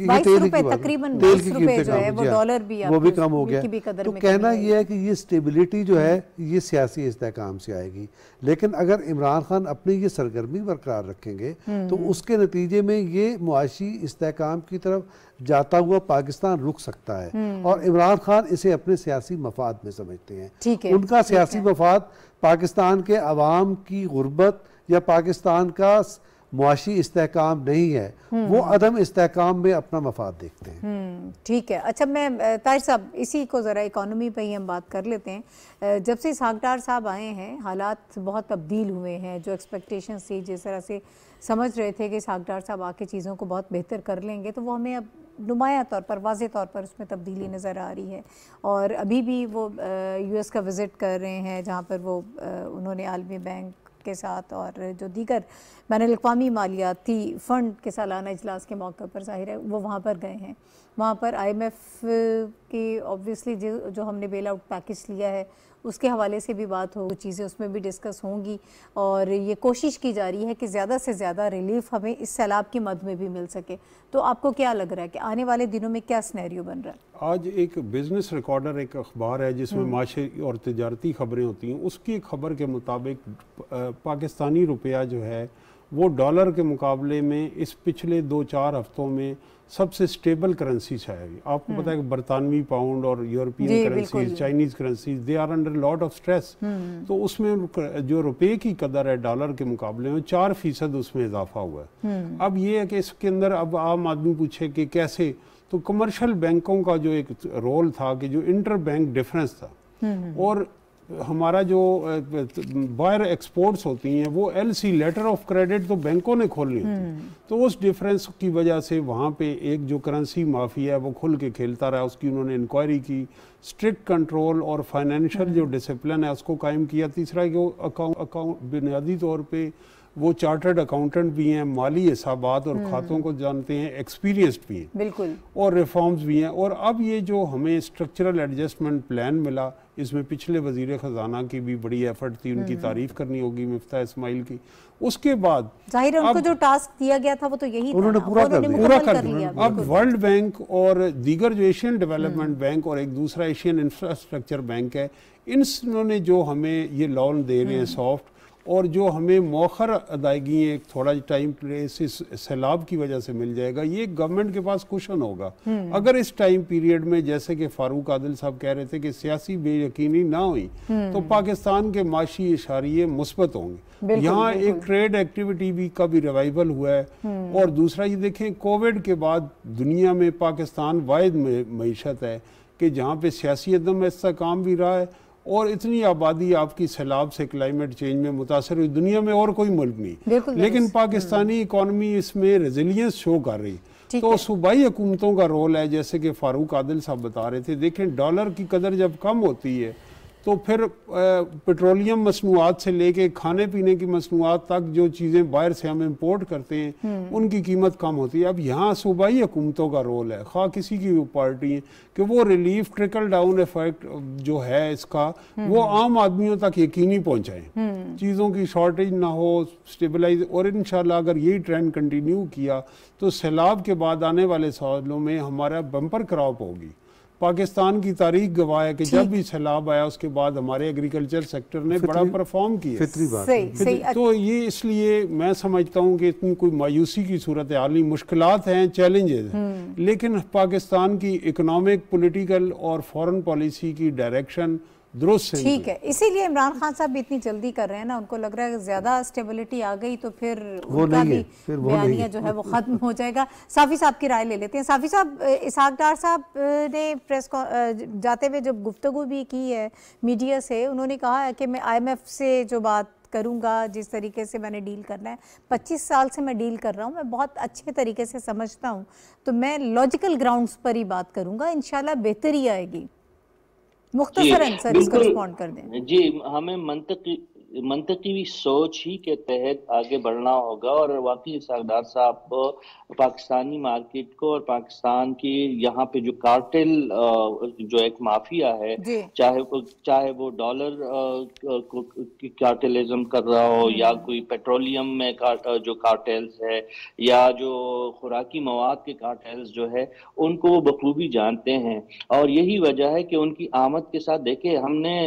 वो भी कम हो गया। तो कहना यह है कि ये स्टेबिलिटी जो है ये सियासी इस्तेहकाम से आएगी, लेकिन अगर इमरान खान अपनी ये सरगर्मी बरकरार रखेंगे तो उसके नतीजे में ये मुआशी इस्तेहकाम की तरफ जाता हुआ पाकिस्तान रुक सकता है। और इमरान खान इसे अपने सियासी मफाद में समझते हैं। उनका सियासी मफाद पाकिस्तान के अवाम की गुर्बत या पाकिस्तान का मुआशी इस्तेहकाम नहीं है, वो अदम इस्तेहकाम में अपना मफाद देखते हैं। ठीक है। अच्छा मैं ताहिर साहब इसी को ज़रा इकॉनमी पे ही हम बात कर लेते हैं। जब से इसहाक डार साहब आए हैं हालात बहुत तब्दील हुए हैं। जो एक्सपेक्टेशंस थी, जिस तरह से समझ रहे थे कि इसहाक डार साहब आके चीज़ों को बहुत बेहतर कर लेंगे, तो वो हमें अब नुमाया तौर पर, वाज़े तौर पर उसमें तब्दीली नज़र आ रही है। और अभी भी वो US का विज़िट कर रहे हैं, जहाँ पर वो उन्होंने आलमी बैंक के साथ और जो दीगर बैनुल-अक़वामी मालियाती फ़ंड के सालाना इजलास के मौके पर ज़ाहिर है वो वहाँ पर गए हैं। वहाँ पर IMF की ऑब्वियसली जो हमने बेल आउट पैकेज लिया है उसके हवाले से भी बात हो, चीज़ें उसमें भी डिस्कस होंगी। और ये कोशिश की जा रही है कि ज़्यादा से ज़्यादा रिलीफ हमें इस सैलाब की मद में भी मिल सके। तो आपको क्या लग रहा है कि आने वाले दिनों में क्या सिनेरियो बन रहा है? आज एक बिजनेस रिकॉर्डर एक अखबार है जिसमें माशी और तिजारती खबरें होती हैं, उसकी खबर के मुताबिक पाकिस्तानी रुपया जो है वो डॉलर के मुकाबले में इस पिछले 2-4 हफ्तों में सबसे स्टेबल करेंसी है। आपको पता है कि बरतानवी पाउंड और European currencies, Chinese currencies, they are under lot of stress. तो उसमें जो रुपए की कदर है डॉलर के मुकाबले में 4% उसमें इजाफा हुआ है। अब ये है कि इसके अंदर अब आम आदमी पूछे कि कैसे, तो कमर्शियल बैंकों का जो एक रोल था कि जो इंटर बैंक डिफरेंस था, और हमारा जो बायर एक्सपोर्ट्स होती हैं वो LC लेटर ऑफ क्रेडिट तो बैंकों ने खोलनी होती, तो उस डिफरेंस की वजह से वहाँ पे एक जो करेंसी माफिया है वो खुल के खेलता रहा। उसकी उन्होंने इंक्वायरी की, स्ट्रिक्ट कंट्रोल और फाइनेंशियल जो डिसिप्लिन है उसको कायम किया। तीसरा कि अकाउंट बुनियादी तौर पे वो चार्टर्ड अकाउंटेंट भी हैं, माली हिसाबात और खातों को जानते हैं, एक्सपीरियंस्ड भी हैं बिल्कुल, और रिफॉर्म्स भी हैं। और अब ये जो हमें स्ट्रक्चरल एडजस्टमेंट प्लान मिला, इसमें पिछले वजीर ख़जाना की भी बड़ी एफर्ट थी, उनकी तारीफ करनी होगी मिफ्ता इस्माइल की। उसके बाद जाहिर है उनको जो टास्क दिया गया था वो तो यही उन्होंने पूरा कर दिया। अब वर्ल्ड बैंक और दीगर जो एशियन डेवलपमेंट बैंक और एक दूसरा एशियन इंफ्रास्ट्रक्चर बैंक है, इन्होंने जो हमें ये लोन दे रहे हैं सॉफ्ट, और जो हमें मौखर अदायगी एक थोड़ा टाइम प्लेस इस सैलाब की वजह से मिल जाएगा, ये गवर्नमेंट के पास कुशन होगा। अगर इस टाइम पीरियड में जैसे कि फारूक आदिल साहब कह रहे थे कि सियासी बेयकीनी ना हुई तो पाकिस्तान के माशी इशारिये मुस्बत होंगे। यहाँ एक ट्रेड एक्टिविटी भी का भी रिवाइवल हुआ है। और दूसरा ये देखें, कोविड के बाद दुनिया में पाकिस्तान वाहिद मईशत है कि जहाँ पे सियासी अदम इस्तेहकाम भी रहा है और इतनी आबादी आपकी सैलाब से क्लाइमेट चेंज में मुतासर हुई, दुनिया में और कोई मुल्क नहीं। लेकिन पाकिस्तानी इकॉनमी इसमें रेजिलियंस शो कर रही। तो सूबाई हुकूमतों का रोल है, जैसे कि फारूक आदिल साहब बता रहे थे। देखें, डॉलर की कदर जब कम होती है तो फिर पेट्रोलियम मसनूआत से लेके खाने पीने की मसनूआत तक जो चीज़ें बाहर से हम इंपोर्ट करते हैं उनकी कीमत कम होती है। अब यहाँ सूबाई हुकूमतों का रोल है, खा किसी की भी पार्टी है, कि वो रिलीफ ट्रिकल डाउन इफेक्ट जो है इसका वो आम आदमियों तक यकीनी पहुँचाएँ, चीज़ों की शॉर्टेज ना हो, स्टेबलाइज। और इंशाल्लाह अगर यही ट्रेंड कंटिन्यू किया तो सैलाब के बाद आने वाले सालों में हमारा बम्पर क्रॉप होगी। पाकिस्तान की तारीख गवाह है कि जब भी सैलाब आया उसके बाद हमारे एग्रीकल्चर सेक्टर ने बड़ा परफॉर्म किया। सही। तो ये इसलिए मैं समझता हूँ कि इतनी कोई मायूसी की सूरत हाल नहीं, मुश्किलात हैं, चैलेंजेस हैं, लेकिन पाकिस्तान की इकोनॉमिक, पॉलिटिकल और फॉरेन पॉलिसी की डायरेक्शन दुरुस्त है। ठीक है, इसीलिए इमरान खान साहब भी इतनी जल्दी कर रहे हैं ना, उनको लग रहा है कि ज्यादा स्टेबिलिटी आ गई तो फिर उनका भी बयानिया जो है वो खत्म हो जाएगा। साफी साहब की राय ले लेते हैं। साफी साहब, इसहाक डार साहब ने प्रेस जाते हुए जब गुफ्तगू भी की है मीडिया से, उन्होंने कहा है कि मैं IMF से जो बात करूंगा, जिस तरीके से मैंने डील करना है, 25 साल से मैं डील कर रहा हूं, मैं बहुत अच्छे तरीके से समझता हूं, तो मैं लॉजिकल ग्राउंड्स पर ही बात करूंगा, इंशाल्लाह बेहतरी आएगी। मुख्तसरन सर इसको रिस्पॉन्ड कर दें। जी, हमें मंतकी सोच ही के तहत आगे बढ़ना होगा। और वाकई सरदार साहब पाकिस्तानी मार्केट को और पाकिस्तान की यहाँ पे जो कार्टेल जो एक माफिया है, चाहे वो डॉलर कार्टेलिज्म कर रहा हो या कोई पेट्रोलियम में जो कार्टेल्स है या जो खुराकी मवाद के कार्टेल्स जो है, उनको वो बखूबी जानते हैं। और यही वजह है कि उनकी आमद के साथ देखे हमने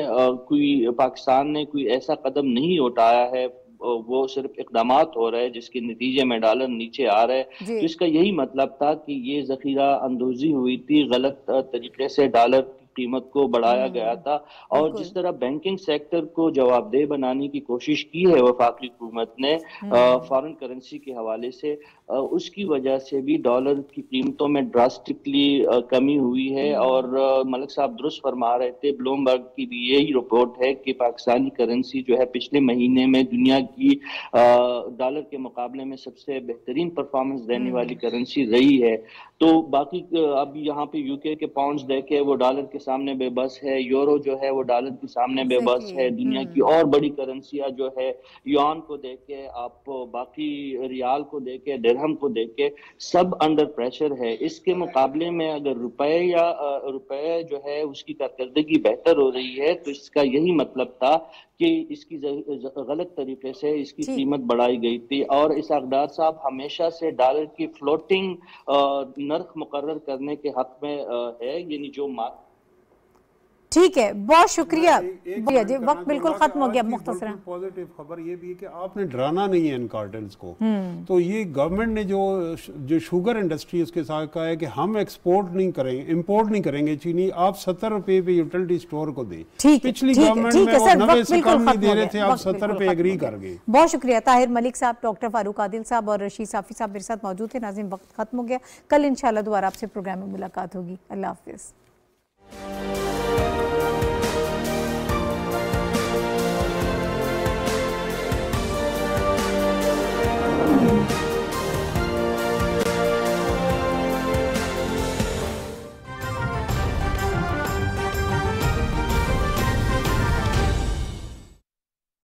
पाकिस्तान ने कोई ऐसा कदम नहीं उठाया है, वो सिर्फ इकदामात हो रहे हैं जिसके नतीजे में डॉलर नीचे आ रहे हैं। जिसका यही मतलब था कि ये जखीरा अंदोजी हुई थी, गलत तरीके से डॉलर कीमत को बढ़ाया गया था। और जिस तरह बैंकिंग सेक्टर को जवाबदेह बनाने की कोशिश की है वफाकी हुकूमत ने फॉरेन करेंसी के हवाले से, उसकी वजह से भी डॉलर की कीमतों में ड्रास्टिकली कमी हुई है। और मलिक साहब दुरुस्त फरमा रहे थे, ब्लूमबर्ग की भी यही रिपोर्ट है कि पाकिस्तानी करेंसी जो है पिछले महीने में दुनिया की डॉलर के मुकाबले में सबसे बेहतरीन परफॉर्मेंस देने वाली करेंसी रही है। तो बाकी अब यहाँ पे यूके के पाउंड्स देखे वो डॉलर के सामने बेबस है, यूरो जो है वो डॉलर के सामने बेबस है, दुनिया की और बड़ी करेंसियां जो है युआन को देखे, आप बाकी रियाल को देखे, दिरहम को देखे, सब अंडर प्रेशर है। इसके मुकाबले में अगर रुपए जो है उसकी कारकर्दगी बेहतर हो रही है, तो इसका यही मतलब था कि इसकी गलत तरीके से इसकी कीमत बढ़ाई गई थी। और इसहाक डार साहब हमेशा से डॉलर की फ्लोटिंग नर्ख मुकर्रर करने के हक में है, यानी जो ठीक है, बहुत शुक्रिया जी, वक्त बिल्कुल खत्म हो गया। मुख्तसर पॉजिटिव खबर ये भी है कि आपने डराना नहीं है इन कार्टेल्स को। तो ये गवर्नमेंट ने जो शुगर इंडस्ट्री उसके साथ कहा है कि हम एक्सपोर्ट नहीं करेंगे, इंपोर्ट नहीं करेंगे चीनी, आप 70 रुपए पे यूटिलिटी स्टोर को दें। पिछली गवर्नमेंट में 90 से कम नहीं दे रहे थे, आप 70 पे एग्री कर गए। बहुत शुक्रिया ताहिर मलिक साहब, डॉक्टर फारूक आदिल साहब और रशीद साफी साहब मेरे साथ मौजूद थे। नाज़रीन, वक्त खत्म हो गया, कल इंशाल्लाह दोबारा आपसे प्रोग्राम में मुलाकात होगी। अल्लाह हाफिज़।